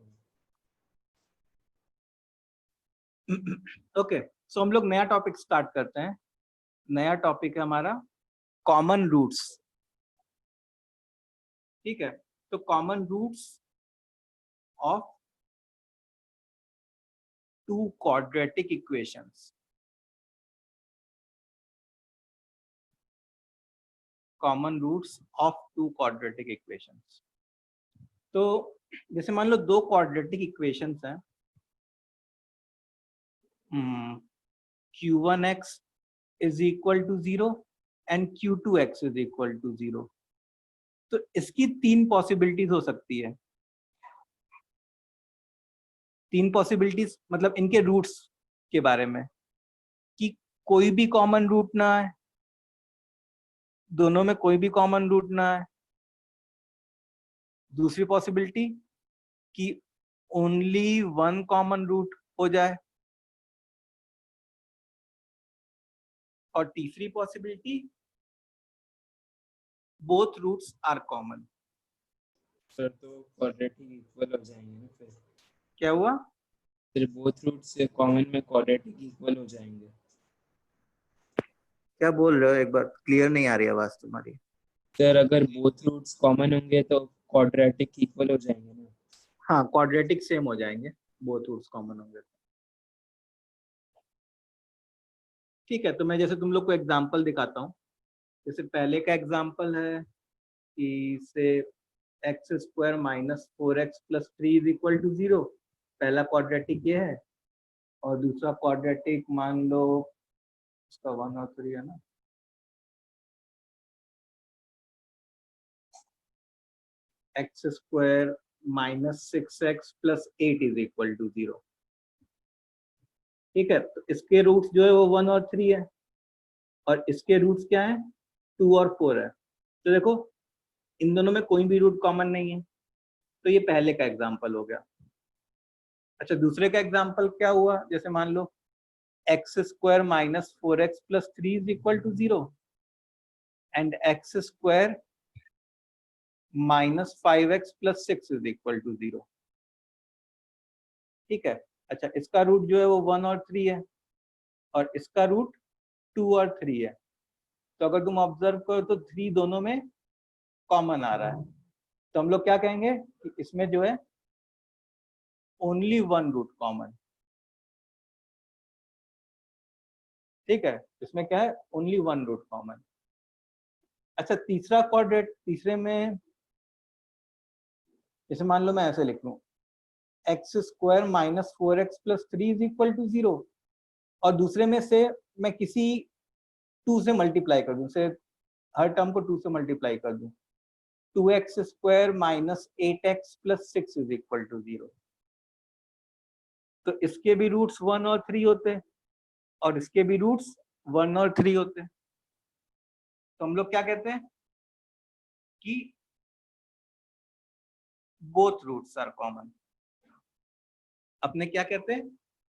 ओके, सो हम लोग नया टॉपिक स्टार्ट करते हैं। नया टॉपिक है हमारा कॉमन रूट्स। ठीक है, तो common roots of two quadratic equations. Common roots of two quadratic equations. तो जैसे मान लो दो क्वाड्रेटिक इक्वेशंस हैं, q1x is equal to 0 and q2x is equal to 0। तो इसकी तीन पॉसिबिलिटीज हो सकती है। तीन पॉसिबिलिटीज मतलब इनके रूट्स के बारे में, कि कोई भी कॉमन रूट ना है, दोनों में कोई भी कॉमन रूट ना है। दूसरी पॉसिबिलिटी कि ओनली वन कॉमन रूट हो जाए। और तीसरी possibility both roots are common. Sir तो क्वाड्रेटिक इक्वल हो जाएंगे ना फिर? क्या हुआ? फिर बोथ रूट से कॉमन में क्वाड्रेटिक इक्वल हो जाएंगे। क्या बोल रहे हो? एक बार क्लियर नहीं आ रही आवाज तुम्हारी। सर अगर बोथ रूट्स कॉमन होंगे तो क्वाड्रेटिक इक्वल हो जाएंगे ना? हाँ, क्वाड्रेटिक सेम हो जाएंगे, बोथ रूट्स कॉमन होंगे। ठीक है, तो मैं जैसे तुम लोग को एग्जांपल दिखाता हूँ। जैसे पहले का एग्जांपल है कि से x square minus 4x plus 3 is equal to 0। पहला क्वाड्रेटिक ये है, और दूसरा क्वाड्रेटिक मान लो इसका 1 और 3 है ना। X square minus 6x plus 8 is equal to 0। ठीक है, तो इसके रूट्स जो है वो 1 और 3 है, और इसके रूट्स क्या है? 2 और 4 है। तो देखो इन दोनों में कोई भी रूट कॉमन नहीं है, तो ये पहले का एग्जांपल हो गया। अच्छा, दूसरे का एग्जांपल क्या हुआ? जैसे मान लो X square minus 4x plus 3 is equal to 0 and X square minus 5x plus 6 is equal to 0। ठीक है, अच्छा इसका रूट जो है वो 1 और 3 है, और इसका रूट 2 और 3 है। तो अगर तुम ऑब्जर्व करो तो 3 दोनों में कॉमन आ रहा है, तो हम लोग क्या कहेंगे कि इसमें जो है ओनली वन रूट कॉमन। ठीक है, इसमें क्या है? Only one root common. अच्छा, तीसरा क्वाड्रेट, तीसरे में जैसे मान लो मैं ऐसे लिख लूं x square minus 4x plus 3 is equal to 0, और दूसरे में से मैं किसी 2 से मल्टीप्लाई कर दूं, से हर टर्म को 2 से मल्टीप्लाई कर दूं, 2x square minus 8x plus 6 is equal to 0। तो इसके भी रूट्स 1 और 3 होते हैं, और इसके भी रूट्स 1 और 3 होते हैं। तो हम लोग क्या कहते हैं कि बोथ रूट्स आर कॉमन। अपने क्या कहते हैं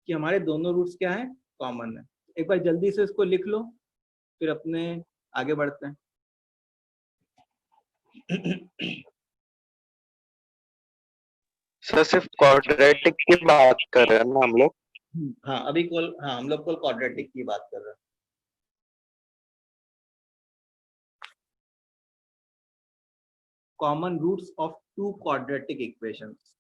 कि हमारे दोनों रूट्स क्या है? कॉमन है। एक बार जल्दी से इसको लिख लो, फिर अपने आगे बढ़ते हैं। सर सिर्फ क्वाड्रेटिक की बात कर रहे हैं ना हम लोग? हाँ अभी कॉल, हाँ हम लोग कॉल क्वाड्रेटिक की बात कर रहे हैं। Common roots of two quadratic equations.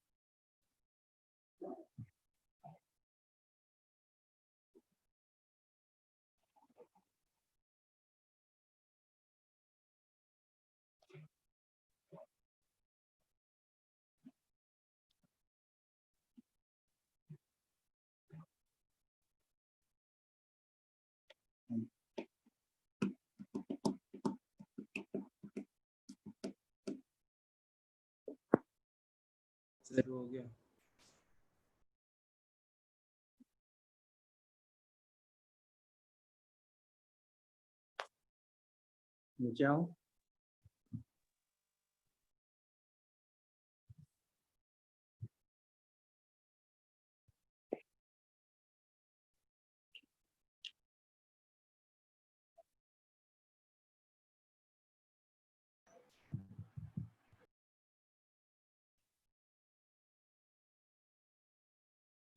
Sir हो गया। नीचे आओ।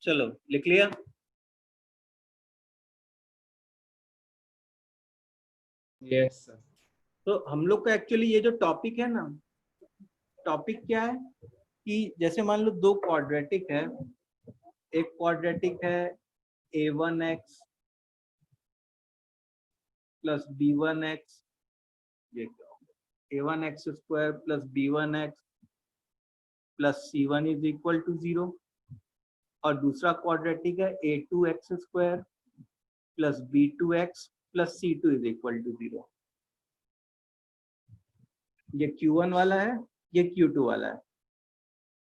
चलो लिख लिया। Yes sir. तो हम लोग का एक्चुअली ये जो टॉपिक है ना, टॉपिक क्या है कि जैसे मान लो दो क्वाड्रेटिक है, एक क्वाड्रेटिक है a1x प्लस b1x, ये a1x square plus b1x plus c1 is equal to 0, और दूसरा क्वाड्रेटिक है a2x square plus b2x plus c2 is equal to 0। ये q1 वाला है, ये q2 वाला है।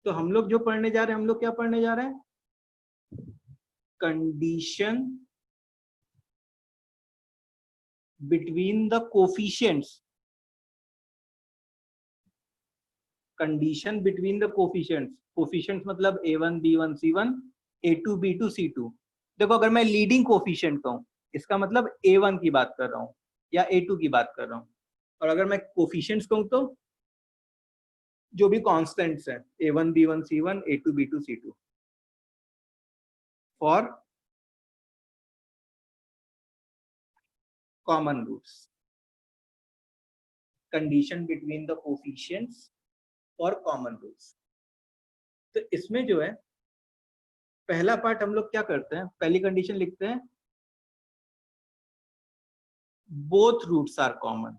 तो हम लोग जो पढ़ने जा रहे हैं, हम लोग क्या पढ़ने जा रहे हैं? Condition between the coefficients, condition between the coefficients. Coefficients मतलब a1 b1 c1, a2 b2 c2। देखो अगर मैं लीडिंग कोफिशिएंट कहूं, इसका मतलब a1 की बात कर रहा हूं या a2 की बात कर रहा हूं, और अगर मैं कोफिशिएंट्स कहूं तो जो भी कांस्टेंट्स है a1 b1 c1 a2 b2 c2 for common roots, condition between the coefficients for common roots. तो इसमें जो है पहला पार्ट हम लोग क्या करते हैं, पहली कंडीशन लिखते हैं बोथ रूट्स आर कॉमन,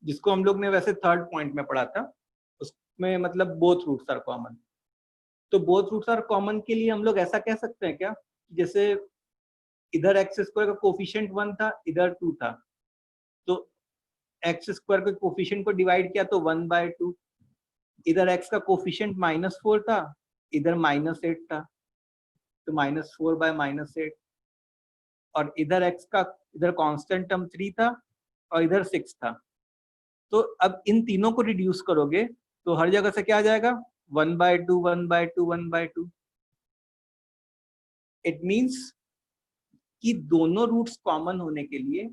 जिसको हम लोग ने वैसे थर्ड पॉइंट में पढ़ा था, उसमें मतलब बोथ रूट्स आर कॉमन। तो बोथ रूट्स आर कॉमन के लिए हम लोग ऐसा कह सकते हैं क्या, जैसे इधर एक्स स्क्वायर का कोफिशिएंट 1 था, इधर 2 था, तो एक्स स्क्वायर के कोफिशिएंट को डिवाइड किया तो 1/2। इधर एक्स का कोफिशिएंट -4 था, इधर -8 था, तो -4/-8। और इधर एक्स का, इधर कांस्टेंट टर्म 3 था और इधर 6 था। तो अब इन तीनों को रिड्यूस करोगे तो हर जगह से क्या आ जाएगा, 1/2 1/2 1/2। इट मींस कि दोनों रूट्स कॉमन होने के लिए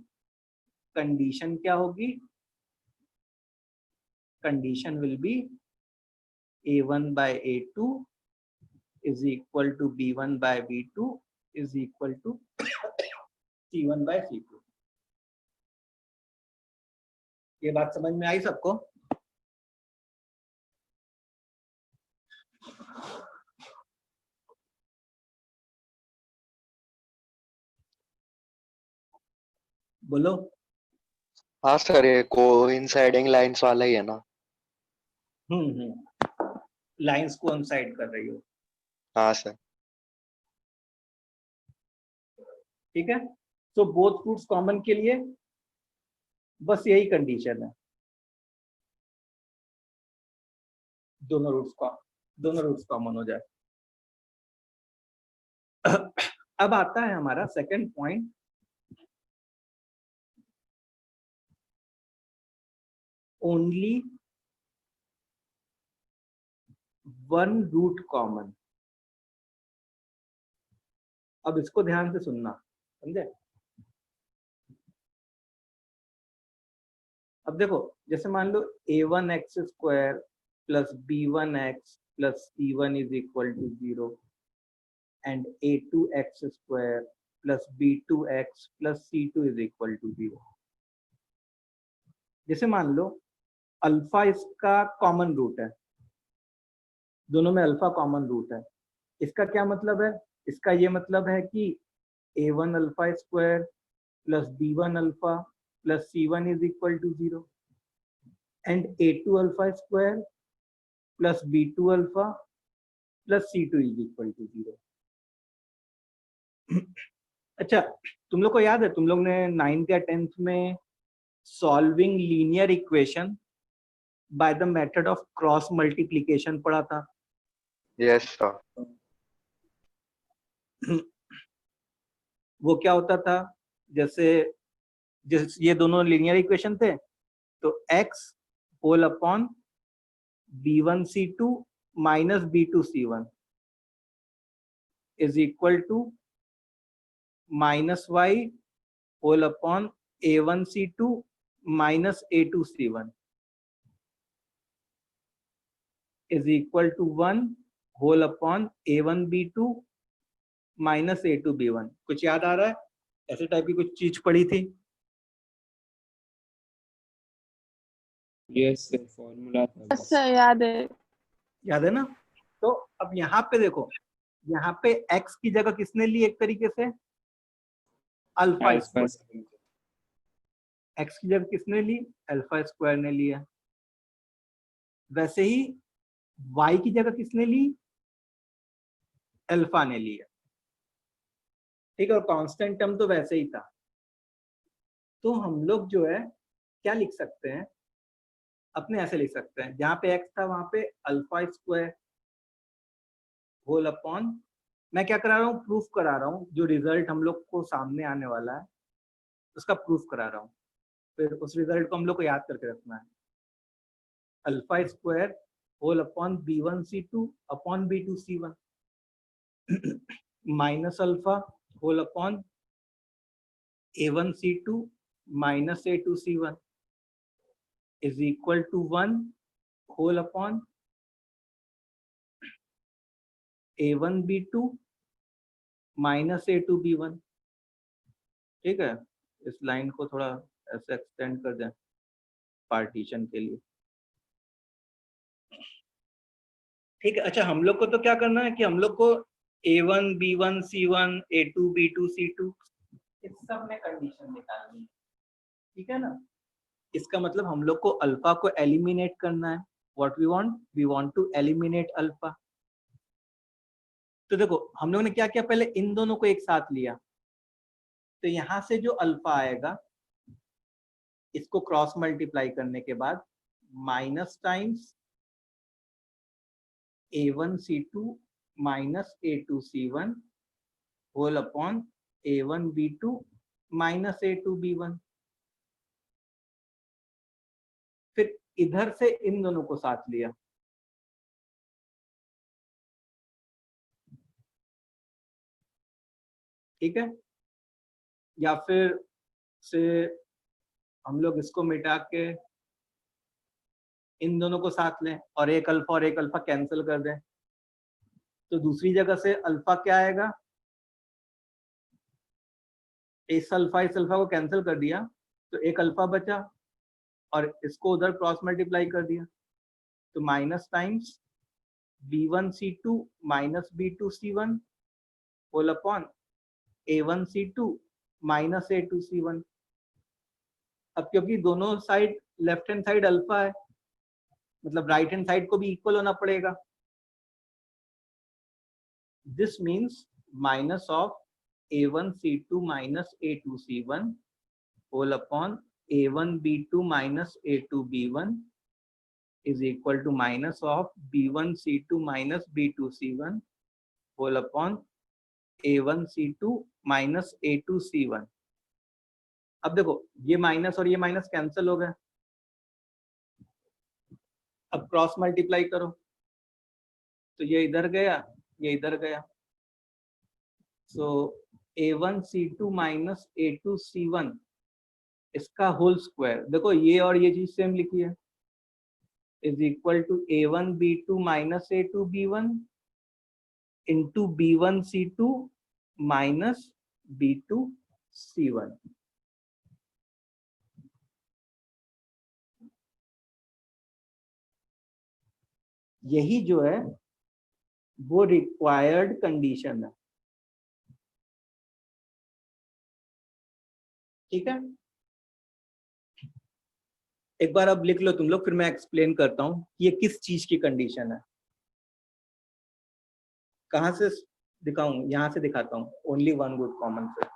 कंडीशन क्या होगी, condition will be a1/a2 is equal to b1/b2 is equal to c1/c2। ये बात समझ में आई सबको? बोलो। हाँ सर, ये कोइंसाइडिंग लाइंस वाला ही है ना? लाइंस को अनसाइड कर रही हो, हाँ सर। ठीक है। तो बोथ रूट्स कॉमन के लिए बस यही कंडीशन है, दोनों रूट्स कॉमन हो जाए। अब आता है हमारा second point, only one root common. अब इसको ध्यान से सुनना, समझे? अब देखो, जैसे मान लो a1x square plus b1x plus c1 is equal to 0 and a2x square plus b2x plus c2 is equal to 0। जैसे मान लो अल्फा इसका कॉमन रूट है, दोनों में अल्फा कॉमन रूट है। इसका क्या मतलब है? इसका ये मतलब है कि a1 alpha square plus b1 alpha plus c1 is equal to 0 and a2 alpha square plus b2 alpha plus c2 is equal to 0। अच्छा, तुम लोग को याद है, तुम लोग ने 9th या 10th में solving linear equation by the method of cross multiplication पढ़ा था? Yes sir. वो क्या होता था, जैसे जिस ये दोनों लीनियर इक्वेशन थे, तो x whole upon b1c2 minus b2c1 is equal to minus y whole upon a1c2 minus a2c1 is equal to 1 whole upon a1b2 minus a2b1। कुछ याद आ रहा है? ऐसे टाइप की कुछ चीज पड़ी थी? यस सर, फॉर्मूला था बस। अच्छा याद है। याद है ना? तो अब यहाँ पे देखो, यहाँ पे x की जगह किसने ली? एक तरीके से alpha alpha square. Square. x की जगह किसने ली? अल्फा स्क्वायर ने लिया। वैसे ही y की जगह किसने ली? अल्फा ने लिया। ठीक है, और कांस्टेंट टर्म तो वैसे ही था। तो हम लोग जो है क्या लिख सकते हैं? अपने ऐसे लिख सकते हैं, जहां पे x था वहां पे अल्फा स्क्वायर होल अपॉन, मैं क्या करा रहा हूँ? प्रूफ करा रहा हूँ। जो रिजल्ट हम लोग को सामने आने वाला है उसका प्रूफ करा रहा हूँ। फिर उस रिजल्ट को हम लोग को याद करके रखना है। Alpha square whole upon b1c2 upon b2c1 minus alpha whole upon a1c2 minus a2c1 is equal to 1 whole upon a1b2 minus a2b1। ठीक है, इस लाइन को थोड़ा ऐसे एक्सटेंड कर दें पार्टीशन के लिए। ठीक है, अच्छा हम लोग को तो क्या करना है कि हम लोग को a1 b1 c1 a2 b2 c2 इस सब में कंडीशन निकालनी है। ठीक है ना? इसका मतलब हम लोग को अल्फा को एलिमिनेट करना है। What we want to eliminate alpha. तो देखो हम लोग ने क्या किया, पहले इन दोनों को एक साथ लिया, तो यहां से जो अल्फा आएगा इसको क्रॉस मल्टीप्लाई करने के बाद minus times a1c2 minus a2c1 whole upon a1b2 minus a2b1। फिर इधर से इन दोनों को साथ लिया, ठीक है? या फिर से हम लोग इसको मिटा के इन दोनों को साथ लें और एक अल्फा कैंसिल कर दें, तो दूसरी जगह से अल्फा क्या आएगा? इस अल्फा को कैंसिल कर दिया तो एक अल्फा बचा और इसको उधर क्रॉस मल्टीप्लाई कर दिया, तो minus times b1c2 minus b2c1 whole upon a1c2 minus a2c1। अब क्योंकि दोनों side left hand side alpha है, मतलब राइट हैंड साइड को भी इक्वल होना पड़ेगा। This means minus of a1c2 minus a2c1 whole upon a1b2 minus a2b1 is equal to minus of b1c2 minus b2c1 whole upon a1c2 minus a2c1। अब देखो ये minus और ये माइनस कैंसिल हो गए। अब क्रॉस मल्टीप्लाई करो तो ये इधर गया, ये इधर गया, सो a1c2 माइनस a2c1 इसका होल स्क्वायर, देखो ये और ये चीज सेम लिखी है, is equal to a1b2 minus a2b1 into b1c2 minus b2c1। यही जो है वो रिक्वायर्ड कंडीशन है। ठीक है, एक बार अब लिख लो तुम लोग, फिर मैं एक्सप्लेन करता हूं कि ये किस चीज की कंडीशन है। कहां से दिखाऊं? यहां से दिखाता हूं, ओनली वन गुड कॉमन से।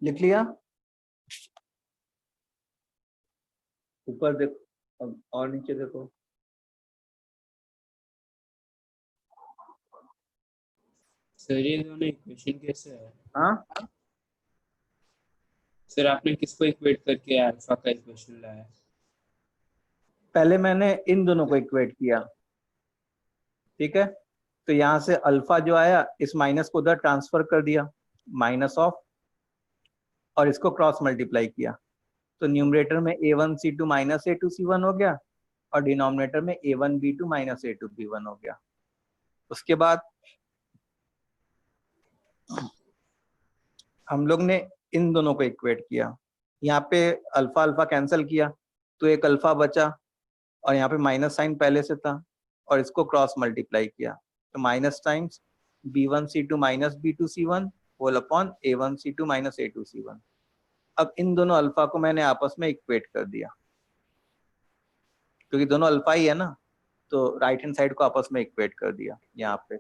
लिख लिया? ऊपर देखो, अब और नीचे देखो। सर ये दोनों इक्वेशन कैसे है? हाँ, सर आपने किसको इक्वेट करके अल्फा का इक्वेशन लाया? पहले मैंने इन दोनों को इक्वेट किया, ठीक है। तो यहाँ से अल्फा जो आया, इस माइनस को उधर ट्रांसफर कर दिया, माइनस ऑफ, और इसको क्रॉस मल्टीप्लाई किया, तो न्यूमरेटर में a1c2 माइनस a2c1 हो गया, और डिनोमिनेटर में a1b2 माइनस a2b1 हो गया। उसके बाद हम लोग ने इन दोनों को इक्वेट किया, यहाँ पे अल्फा अल्फा कैंसिल किया, तो एक अल्फा बचा, और यहाँ पे माइनस साइन पहले से था, और इसको क्रॉस मल्टीप्लाई किया, तो minus times b1c2 minus b2c1 whole upon a1c2 minus a2c1। अब इन दोनों अल्फा को मैंने आपस में इक्वेट कर दिया, क्योंकि दोनों अल्फा ही है ना, तो राइट हैंड साइड को आपस में इक्वेट कर दिया यहाँ पे।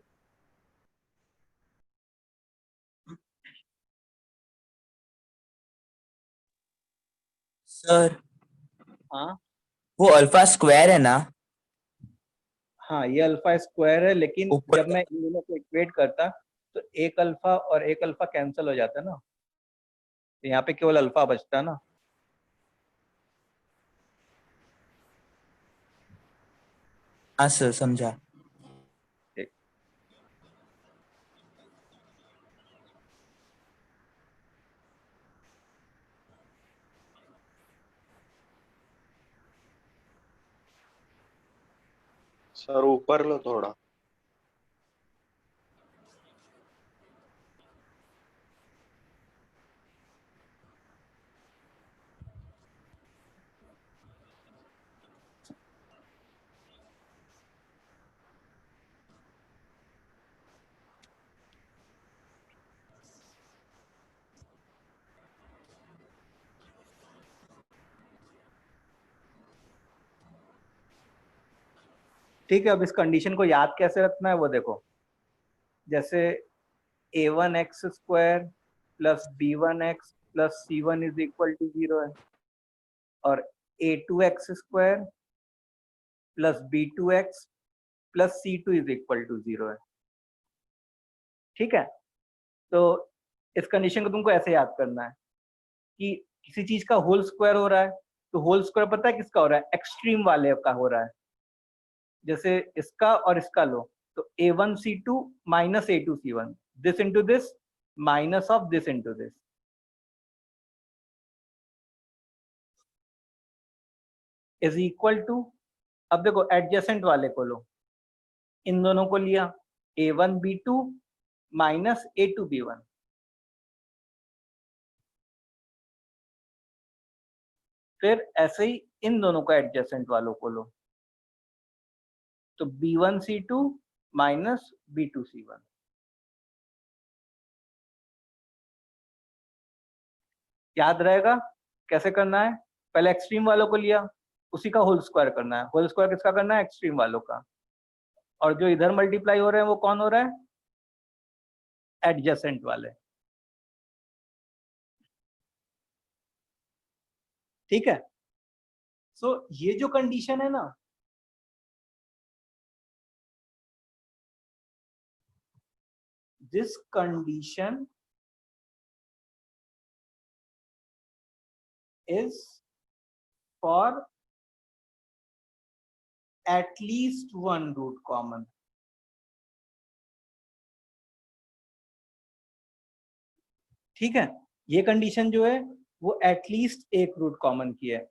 सर हाँ वो अल्फा स्क्वायर है ना? हाँ, ये अल्फा स्क्वायर है, लेकिन ऊपर जब मैं इन दोनों को इक्वेट करता तो एक अल्फा और एक अल्फा कैंसिल हो जाता ना, तो यहाँ पे केवल अल्फा बचता ना। हाँ सर, समझा। ठीक। सर ऊपर लो थोड़ा। ठीक है, अब इस कंडीशन को याद कैसे रखना है वो देखो। जैसे a1x square plus b1x plus c1 is equal to 0 है, और a2x square plus b2x plus c2 is equal to 0 है। ठीक है, तो इस कंडीशन को तुमको ऐसे याद करना है कि किसी चीज का होल स्क्वायर हो रहा है, तो होल स्क्वायर पता है किसका हो रहा है? एक्सट्रीम वाले का हो रहा है। जैसे इसका और इसका लो, तो a1c2 minus a2c1, this into this minus of this into this, is equal to, अब देखो एडजेसेंट वाले को लो, इन दोनों को लिया, a1b2 माइनस a2b1, फिर ऐसे ही इन दोनों को एडजेसेंट वालों को लो, तो b1c2 माइनस b2c1। याद रहेगा कैसे करना है? पहले एक्सट्रीम वालों को लिया, उसी का होल स्क्वायर करना है। होल स्क्वायर किसका करना है? एक्सट्रीम वालों का। और जो इधर मल्टीप्लाई हो रहे हैं वो कौन हो रहा है? एडजेसेंट वाले। ठीक है, सो ये जो कंडीशन है ना, this condition is for at least one root common। ठीक है, ये कंडीशन जो है वो एटलीस्ट एक रूट कॉमन की है।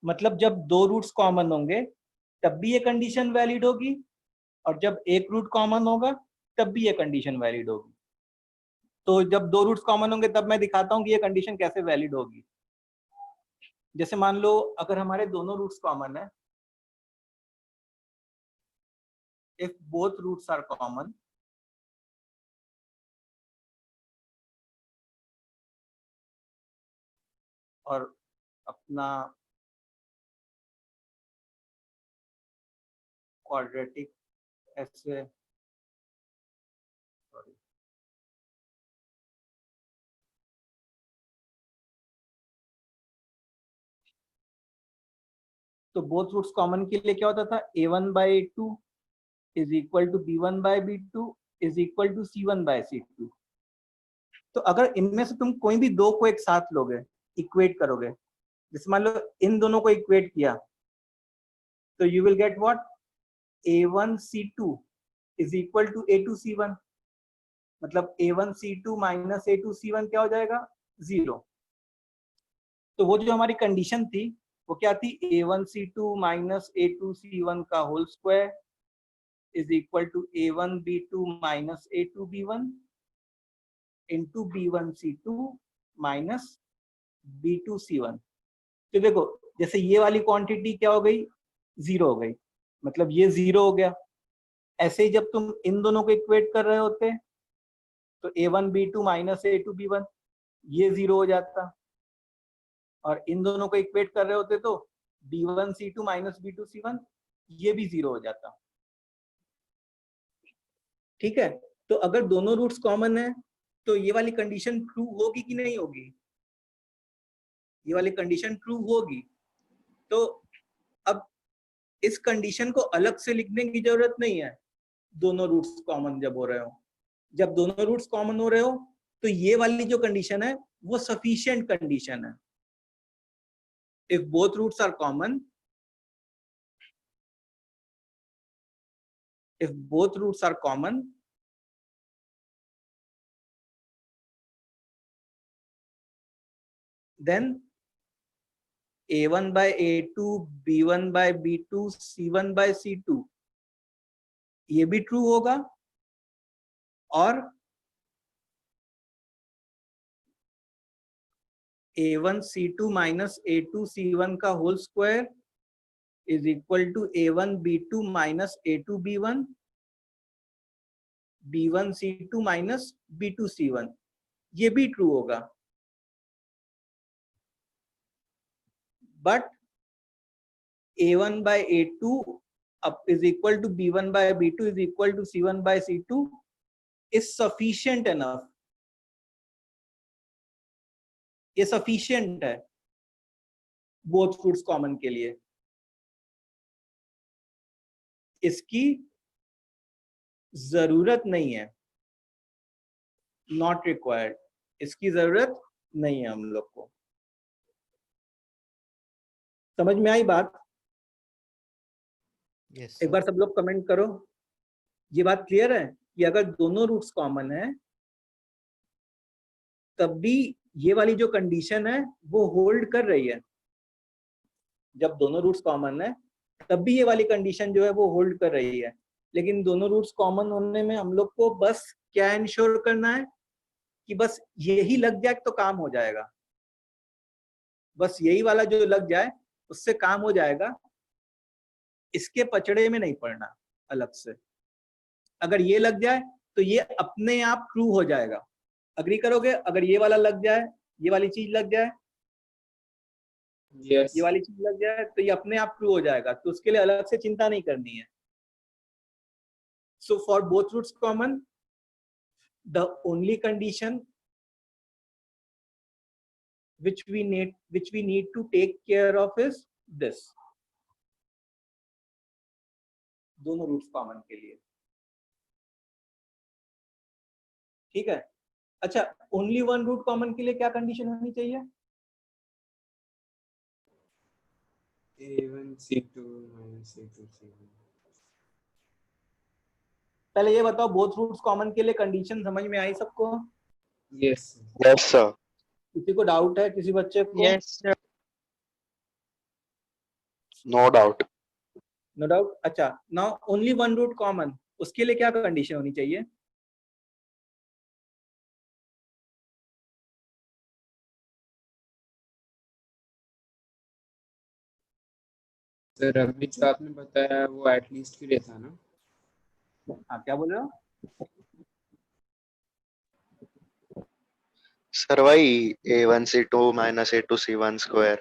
मतलब जब दो रूट्स कॉमन होंगे तब भी ये कंडीशन वैलिड होगी, और जब एक रूट कॉमन होगा तब भी ये कंडीशन वैलिड होगी। तो जब दो रूट्स कॉमन होंगे तब मैं दिखाता हूँ कि ये कंडीशन कैसे वैलिड होगी। जैसे मान लो अगर हमारे दोनों रूट्स कॉमन है, if both roots are common, और अपना क्वाड्रेटिक ऐसे तो बोथ रूट्स कॉमन के लिए क्या होता था, a1/a2 is equal to b1/b2 is equal to c1/c2। तो अगर इनमें से तुम कोई भी दो को एक साथ लोगे, इक्वेट करोगे, जैसे मान लो इन दोनों को इक्वेट किया, तो you will get what, a1c2 is equal to a2c1, मतलब a1c2 माइनस a2c1 क्या हो जाएगा, 0। तो वो जो हमारी कंडीशन थी वो क्या थी, a1c2 माइनस a2c1 का whole square is equal to a1b2 minus a2b1 into b1c2 minus b2c1। तो देखो जैसे ये वाली क्वांटिटी क्या हो गई, 0 हो गई, मतलब ये 0 हो गया। ऐसे ही जब तुम इन दोनों को इक्वेट कर रहे होते तो a1b2 माइनस a2b1 ये 0 हो जाता, और इन दोनों को इक्वेट कर रहे होते तो b1c2 माइनस b2c1 ये भी 0 हो जाता। ठीक है, तो अगर दोनों रूट्स कॉमन है तो ये वाली कंडीशन ट्रू होगी कि नहीं होगी, ये वाली कंडीशन ट्रू होगी। तो अब इस कंडीशन को अलग से लिखने की जरूरत नहीं है, दोनों रूट्स कॉमन जब हो रहे हो। जब दोनों रूट्स कॉमन हो रहे हो तो ये वाली जो कंडीशन है वो सफिशिएंट कंडीशन है। If both roots are common, if both roots are common, then a1/a2 b1/b2 c1/c2 ये भी ट्रू होगा, और a1c2 माइनस a2c1 का whole square is equal to a1b2 minus a2b1 b1c2 minus b2c1 ये भी true होगा। But a1/a2 is equal to b1/b2 is equal to c1/c2 is sufficient enough, ये sufficient है बोथ रूट्स कॉमन के लिए। इसकी जरूरत नहीं है, नॉट रिक्वायर्ड, इसकी जरूरत नहीं है हम लोग को। समझ में आई बात? Yes, एक sir. बार सब लोग कमेंट करो, ये बात क्लियर है कि अगर दोनों रूट्स कॉमन है तब भी ये वाली जो कंडीशन है वो होल्ड कर रही है। जब दोनों रूट्स कॉमन है तब भी ये वाली कंडीशन जो है वो होल्ड कर रही है। लेकिन दोनों रूट्स कॉमन होने में हम लोग को बस क्या इंश्योर करना है कि बस यही लग जाए तो काम हो जाएगा, बस यही वाला जो लग जाए उससे काम हो जाएगा, इसके पचड़े में नहीं पड़ना अलग से। अगर ये लग जाए तो ये अपने आप ट्रू हो जाएगा। अग्री करोगे? अगर ये वाला लग जाए, ये वाली चीज लग जाए, Yes. ये वाली चीज लग जाए तो ये अपने आप ट्रू हो जाएगा, तो उसके लिए अलग से चिंता नहीं करनी है। So for both roots common the only condition which we need to take care of is this, दोनों रूट्स कॉमन के लिए। ठीक है, अच्छा ओनली वन रूट कॉमन के लिए क्या कंडीशन होनी चाहिए? a1c2 minus a2c1 पहले ये बताओ बोथ रूट्स कॉमन के लिए कंडीशन समझ में आई सबको? yes Yes, sir. किसी को डाउट है, किसी बच्चे को? Yes, sir. No doubt. No doubt. अच्छा now only one root common, उसके लिए क्या कंडीशन होनी चाहिए? सर अभी जो आपने बताया वो एटलीस्ट के लिए था ना? हाँ, क्या बोल रहे हो? सर वही A1C2 minus A2C1 square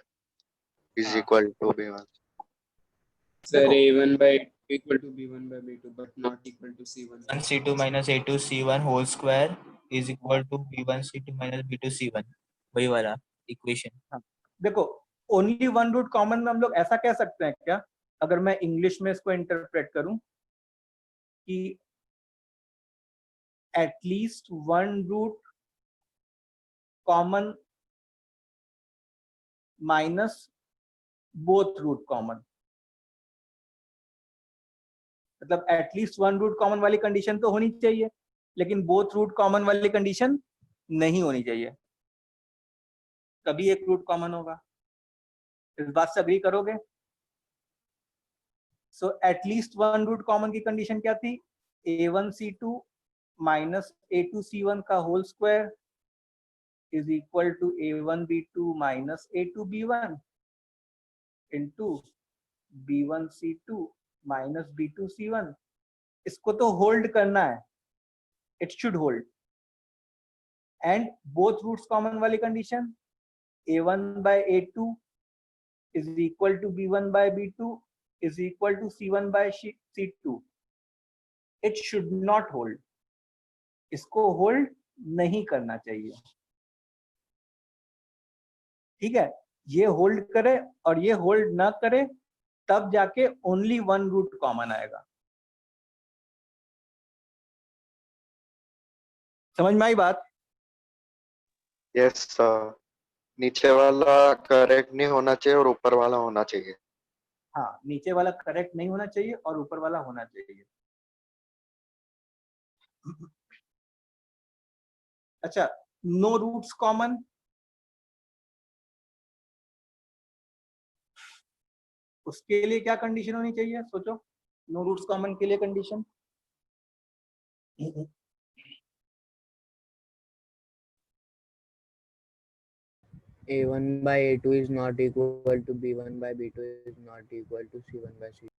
is हाँ, equal to B1. सर देखो A1 by equal to B1 by B2 but not equal to C1 by C2 minus A2 C1 whole square is equal to B1 C2 minus B2 C1, वही वाला equation. हाँ, देखो only one root common में हम लोग ऐसा कह सकते हैं क्या, अगर मैं इंग्लिश में इसको इंटरप्रेट करूं कि at least one root common minus both root common, मतलब एटलीस्ट वन रूट कॉमन वाली कंडीशन तो होनी चाहिए, लेकिन बोथ रूट कॉमन वाली कंडीशन नहीं होनी चाहिए, कभी एक रूट कॉमन होगा। इस बात से अग्री करोगे? So at least one root common की कंडीशन क्या थी? A1C2 माइनस A2C1 का whole square is equal to A1B2 minus A2B1 into B1C2 minus B2C1। इसको तो होल्ड करना है, it should hold. And both roots common वाली condition A1 by A2 is equal to B1 by B2 is equal to C1 by C2। It should not hold, इसको hold नहीं करना चाहिए, ठीक है? ये होल्ड करे और ये होल्ड ना करे तब जाके ओनली वन रूट कॉमन आएगा। समझ में आई बात? Yes sir. नीचे वाला करेक्ट नहीं होना चाहिए और ऊपर वाला होना चाहिए। हाँ, नीचे वाला करेक्ट नहीं होना चाहिए और ऊपर वाला होना चाहिए। अच्छा, नो रूट्स कॉमन, उसके लिए क्या कंडीशन होनी चाहिए? सोचो, नो रूट्स कॉमन के लिए condition. A1 by A2 is not equal to B1 by B2 is not equal to C1 by C2।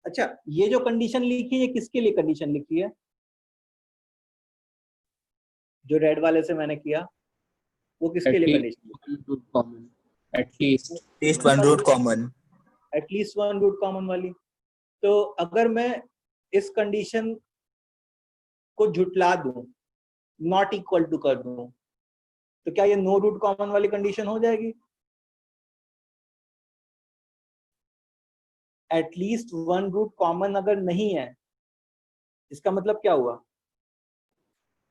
अच्छा, ये जो कंडीशन लिखी है किसके लिए कंडीशन लिखी है? जो रेड वाले से मैंने किया वो किसके लिए कंडीशन लिखी? one root common at least Least one root common। At least one root common वाली। तो अगर मैं इस कंडीशन को झुटला दूं, नॉट इक्वल टू कर दूं, तो क्या ये नो रूट कॉमन वाली कंडीशन हो जाएगी? एटलीस्ट वन रूट कॉमन अगर नहीं है, इसका मतलब क्या हुआ?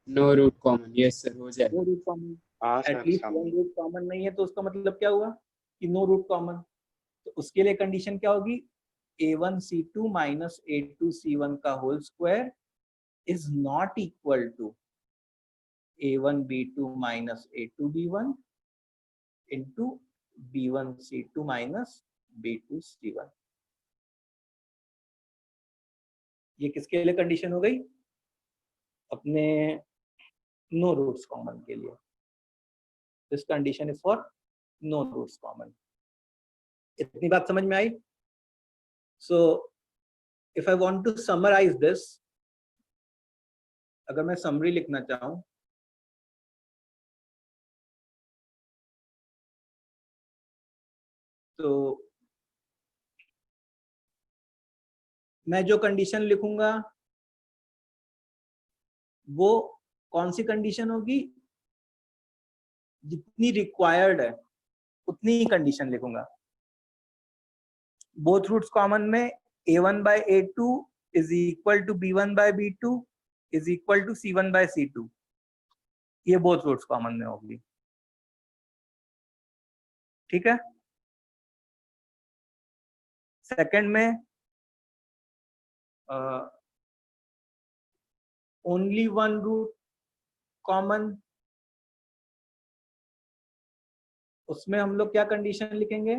no root common, yes sir, हो जाएगा। No root common. हाँ sir at least one root common नहीं है तो उसका मतलब क्या हुआ कि नो रूट कॉमन। तो उसके लिए कंडीशन क्या होगी? A1C2 माइनस A2C1 का whole square is not equal to A1B2 minus A2B1 into B1C2 minus B2C1। ये किसके लिए कंडीशन हो गई? अपने नो रूट्स कॉमन के लिए। This condition is for no roots common. इतनी बात समझ में आई? So if I want to summarize this, अगर मैं समरी लिखना चाहूं, तो मैं जो कंडीशन लिखूंगा वो कौन सी कंडीशन होगी? जितनी रिक्वायर्ड है उतनी ही कंडीशन लिखूंगा। बोथ रूट्स कॉमन में A1 by A2 is equal to B1 by B2 is equal to C1 by C2, ये बोथ रूट्स कॉमन में होगी, ठीक है? सेकंड में ओनली वन रूट कॉमन, उसमें हम लोग क्या कंडीशन लिखेंगे?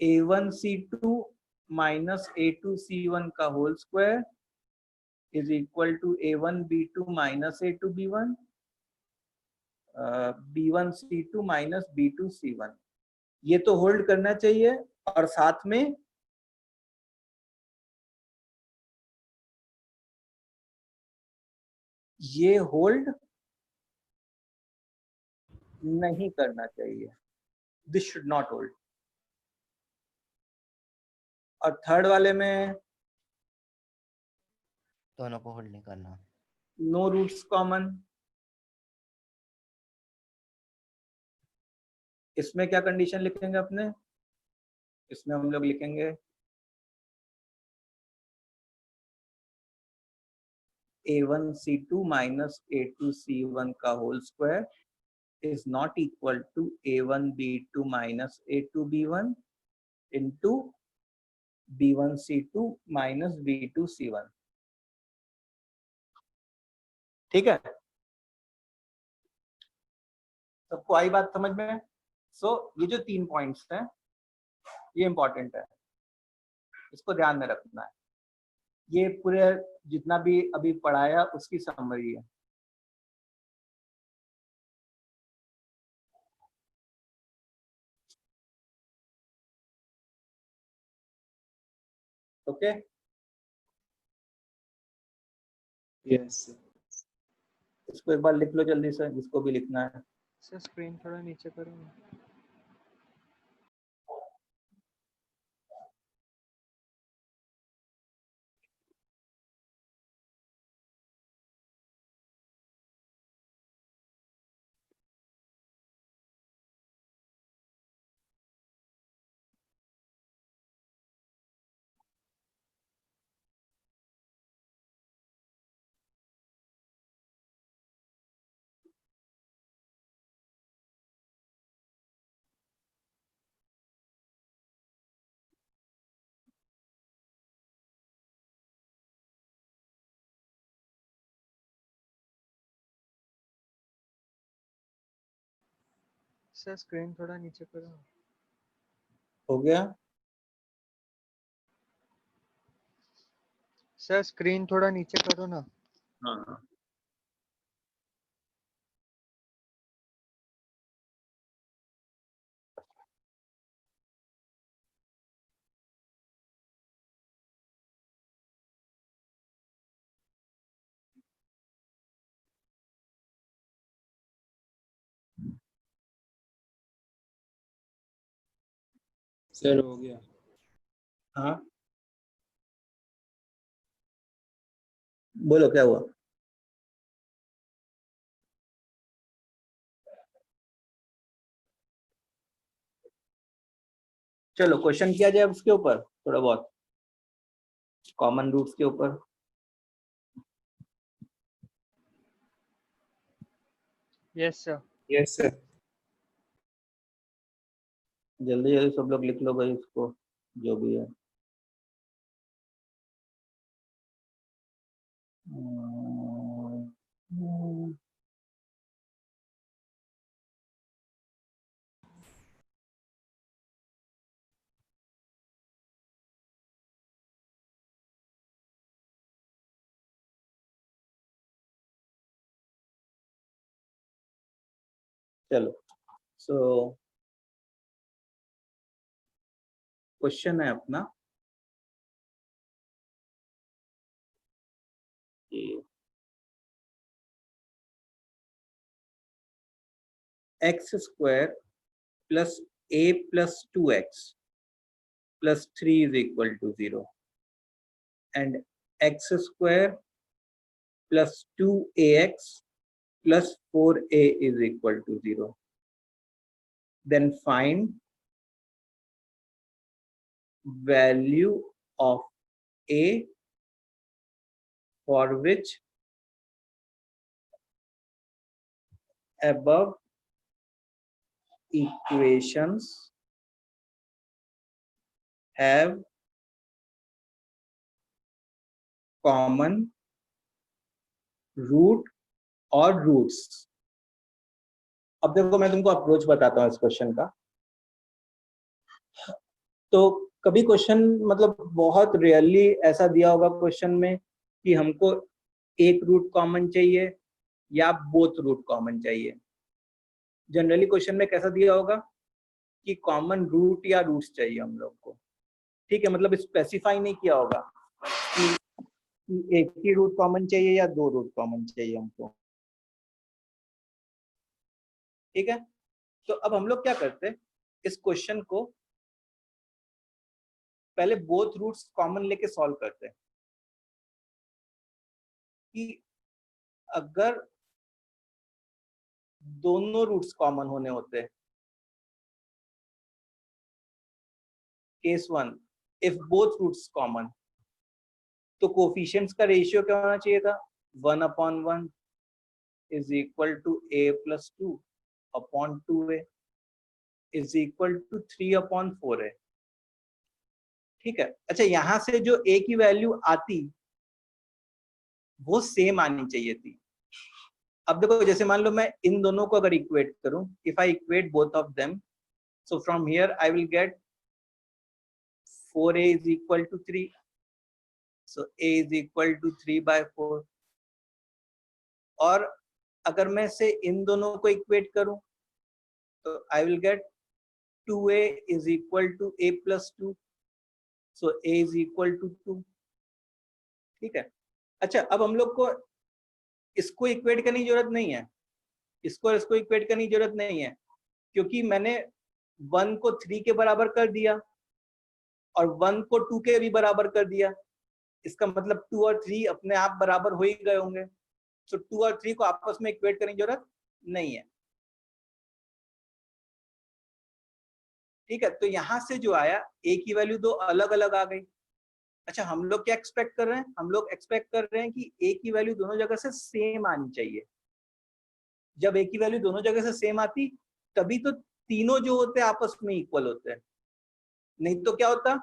A1C2 माइनस A2C1 का whole square is equal to A1B2 minus A2B1 B1C2 minus B2C1। ये तो होल्ड करना चाहिए और साथ में ये होल्ड नहीं करना चाहिए, दिस शुड नॉट होल्ड। और थर्ड वाले में दोनों को होल्ड नहीं करना। नो रूट्स कॉमन, इसमें क्या कंडीशन लिखेंगे अपने? इसमें हम लोग लिखेंगे a1c2 माइनस a2c1 का whole square is not equal to a1b2 minus a2b1 into b1c2 minus b2c1। ठीक है, सबको आई बात समझ में? सो ये जो 3 पॉइंट्स हैं ये इंपॉर्टेंट है, इसको ध्यान में रखना है। ये पूरे जितना भी अभी पढ़ाया उसकी समरी है। ओके, यस इसको एक बार लिख लो जल्दी से, जिसको भी लिखना है। सर स्क्रीन थोड़ा नीचे करो ना। सर स्क्रीन थोड़ा नीचे करो। हो गया? सर स्क्रीन थोड़ा नीचे करो ना। हाँ, सर हो गया। हाँ बोलो क्या हुआ? चलो क्वेश्चन किया जाए उसके ऊपर थोड़ा बहुत, कॉमन रूट्स के ऊपर। Yes sir. Yes sir. जल्दी जल्दी सब लोग लिख लो भाई इसको, जो भी है। चलो, सो क्वेश्चन है अपना कि x square plus a plus 2x plus 3 is equal to 0 and x square plus 2ax plus 4a is equal to 0. Then find value of a for which above equations have common root और roots. अब देखो मैं तुमको approach बताता हूँ इस question का। तो कभी क्वेश्चन मतलब बहुत रेयरली ऐसा दिया होगा क्वेश्चन में कि हमको एक रूट कॉमन चाहिए या बोथ रूट कॉमन चाहिए। जनरली क्वेश्चन में कैसा दिया होगा कि कॉमन रूट या रूट्स चाहिए हम लोग को, ठीक है, मतलब स्पेसिफाई नहीं किया होगा कि एक ही रूट कॉमन चाहिए या दो रूट कॉमन चाहिए हमको, ठीक है। तो अब हम लोग क्या करते हैं, इस क्वेश्चन को पहले बोथ रूट्स कॉमन लेके सॉल्व करते हैं कि अगर दोनों रूट्स कॉमन होने होते हैं, case 1 if both roots common, तो कोफिशिएंट्स का रेशियो क्या होना चाहिए था, 1/1 is equal to a plus 2 upon 2a is equal to 3/4a, ठीक है। अच्छा, यहां से जो a की वैल्यू आती वो सेम आनी चाहिए थी। अब देखो, जैसे मान लो मैं इन दोनों को अगर इक्वेट करूं, if I equate both of them, so from here I will get 4a is equal to 3, so a is equal to 3/4, और अगर मैं से इन दोनों को इक्वेट करूं तो I will get 2a is equal to a plus 2, so a is equal to 2, ठीक है। अच्छा, अब हम लोग को इसको इक्वेट करने की जरूरत नहीं है, इसको इक्वेट करने की जरूरत नहीं है, क्योंकि मैंने 1 को 3 के बराबर कर दिया और 1 को 2 के भी बराबर कर दिया, इसका मतलब 2 और 3 अपने आप बराबर हो ही गए होंगे, तो 2 और 3 को आपस में इक्वेट करने की जरूरत नहीं है, ठीक है। तो यहां से जो आया a की वैल्यू दो अलग अलग आ गई। अच्छा, हम लोग क्या एक्सपेक्ट कर रहे हैं, हम लोग एक्सपेक्ट कर रहे हैं कि a की वैल्यू दोनों जगह से सेम आनी चाहिए। जब a की वैल्यू दोनों जगह से सेम आती तभी तो तीनों जो होते हैं आपस में इक्वल होते हैं, नहीं तो क्या होता,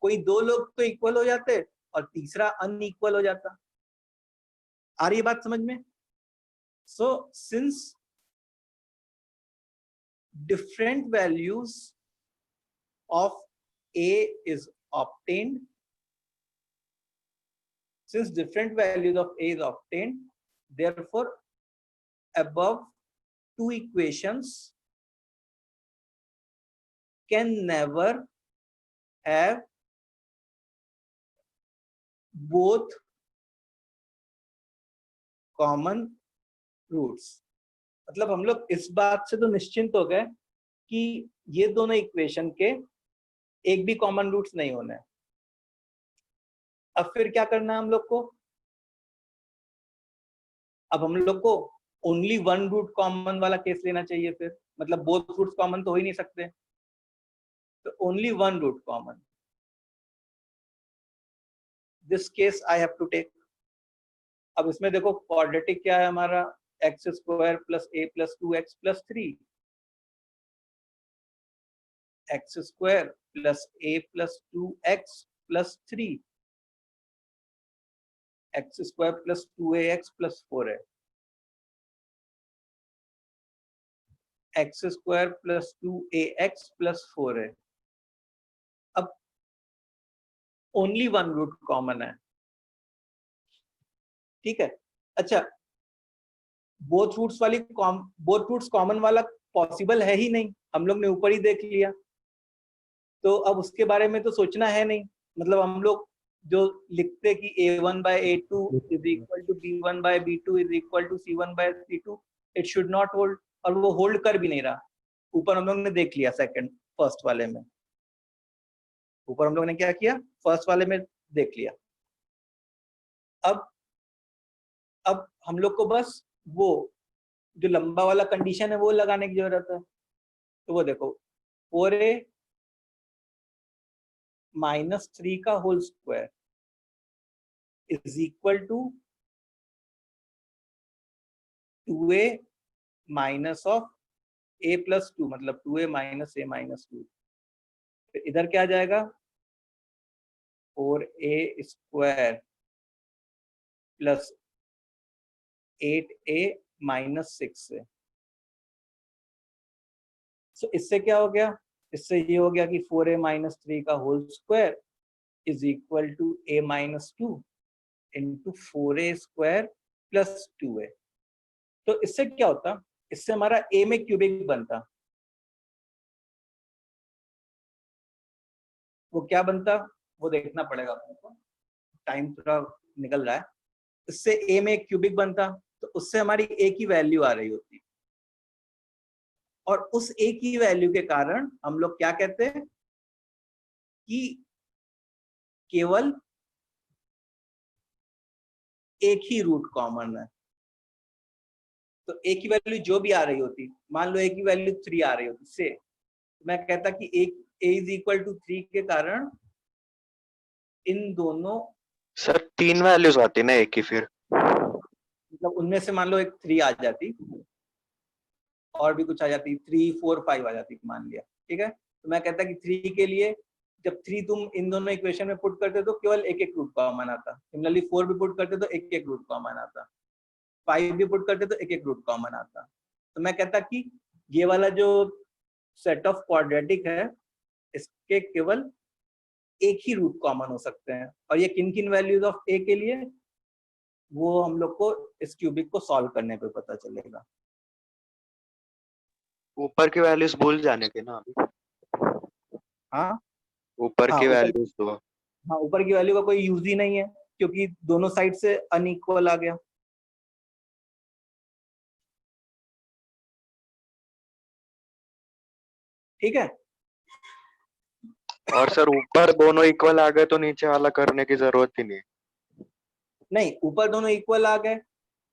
कोई दो लोग तो इक्वल हो जाते और तीसरा अनइक्वल हो जाता। आ रही है बात समझ में? So since different values of a is obtained, since different values of a is obtained, therefore above two equations can never have both common roots। मतलब हम लोग इस बात से तो निश्चिंत हो गए कि ये दोनों इक्वेशन के एक भी कॉमन रूट्स नहीं होने। अब फिर क्या करना है हम लोग को, अब हम लोग को ओनली वन रूट कॉमन वाला केस लेना चाहिए, फिर मतलब बोथ रूट्स कॉमन तो हो ही नहीं सकते, तो only one root common, this case I have to take. अब इसमें देखो क्वाड्रेटिक क्या है हमारा, x square plus a plus 2x plus 3, x square plus a plus 2x plus 3, x square plus 2ax plus 4 x square plus 2ax plus 4 अब only one root common है, ठीक है। अच्छा, बोथ रूट्स कॉमन वाला possible है ही नहीं, हम लोग ने ऊपर ही देख लिया, तो अब उसके बारे में तो सोचना है नहीं। मतलब हम लोग जो लिखते कि a1/a2 is equal to b1/b2 is equal to c1/c2, it should not hold, और वो होल्ड कर भी नहीं रहा। ऊपर हम लोग ने देख लिया फर्स्ट वाले में, ऊपर हम लोग ने क्या किया, फर्स्ट वाले में देख लिया। अब हम लोग को बस वो जो लंबा वाला कंडीशन है वो लगाने की जरूरत है। तो वो देखो 4a माइनस 3 का whole square is equal to 2a minus of a plus 2, मतलब 2a माइनस a माइनस 2। इधर क्या आ जाएगा, 4a square plus 8a minus 6 से। सो इससे क्या हो गया, इससे ये हो गया कि 4a माइनस 3 का whole square is equal to a minus 2 into 4a square plus 2a। तो इससे क्या होता, इससे हमारा a में क्यूबिक बनता, वो क्या बनता, वो देखना पड़ेगा अपने को, टाइम थोड़ा निकल रहा है। इससे a में एक क्यूबिक बनता, तो उससे हमारी a की वैल्यू आ रही होती, और उस a की वैल्यू के कारण हम लोग क्या कहते हैं कि केवल एक ही रूट कॉमन है। तो a की वैल्यू जो भी आ रही होती, मान लो a की वैल्यू 3 आ रही होती से, मैं कहता कि a इज इक्वल टू 3 के कारण इन दोनों, सर 3 वैल्यूज आती ना एक ही फिर। मतलब उनमें से मान लो एक 3 आ जाती और भी कुछ आ जाती, 3 4 5 आ जाती मान लिया, ठीक है। तो मैं कहता कि 3 के लिए जब 3 तुम इन दोनों इक्वेशन में पुट करते तो केवल एक एक रूट कॉमन आता। सिमिलरली 4 भी पुट करते तो एक एक रूट कॉमन आता, 5 भी पुट करते तो एक एक रूट कॉमन आता। तो मैं कहता कि ये वाला जो सेट ऑफ क्वाड्रेटिक है इसके केवल एक ही रूट कॉमन हो सकते हैं, और ये किन किन वैल्यूज ऑफ a के लिए, वो हम लोग को इस क्यूबिक को सॉल्व करने पे पता चलेगा। ऊपर की वैल्यूज भूल जाने के ना अभी। हाँ ऊपर हाँ, की ऊपर, वैल्यूज तो हाँ ऊपर की वैल्यू का कोई यूज ही नहीं है क्योंकि दोनों साइड से अनइक्वल आ गया। ठीक है, और सर ऊपर दोनों इक्वल आ गए तो नीचे वाला करने की जरूरत ही नहीं। नहीं ऊपर दोनों इक्वल आ गए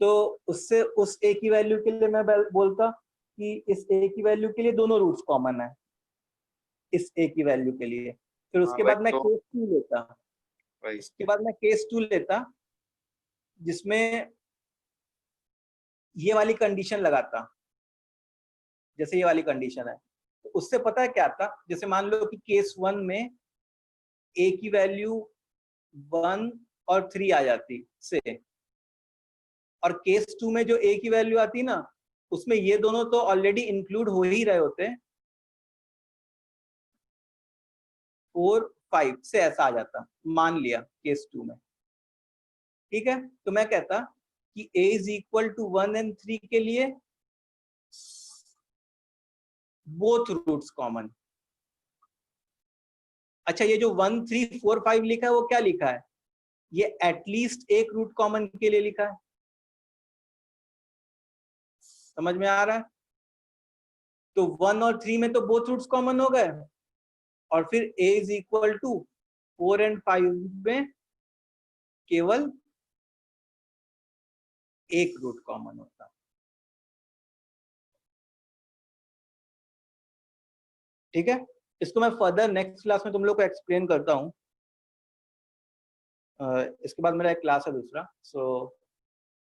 तो उससे उस a की वैल्यू के लिए मैं बोलता कि इस a की वैल्यू के लिए दोनों रूट्स कॉमन है, इस a की वैल्यू के लिए। फिर हाँ उसके वही बाद मैं तो, केस 2 लेता, वही। उसके बाद मैं केस 2 लेता जिसमें ये वाली कंडीशन लगाता, जैसे ये वाली कंडीशन है। तो उससे पता है क्या आता, जैसे मान लो कि केस 1 में a की वैल्यू 1 और 3 आ जाती से, और केस 2 में जो a की वैल्यू आती ना, उसमें ये दोनों तो ऑलरेडी इंक्लूड हो ही रहे होते, 4 5 से ऐसा आ जाता मान लिया केस 2 में। ठीक है, तो मैं कहता कि a is equal to 1 and 3 के लिए बोथ रूट्स कॉमन। अच्छा, ये जो 1 3 4 5 लिखा है वो क्या लिखा है, ये एटलीस्ट एक रूट कॉमन के लिए लिखा है। समझ में आ रहा है? तो 1 और 3 में तो बोथ रूट्स कॉमन हो गए, और फिर a is equal to 4 and 5 में केवल एक रूट कॉमन होता। ठीक है, इसको मैं फर्दर नेक्स्ट क्लास में तुम लोग को एक्सप्लेन करता हूँ। इसके बाद मेरा एक क्लास है दूसरा, so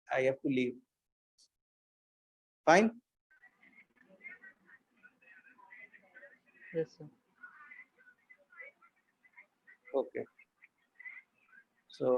I have to leave. Fine, Yes, sir. Okay, so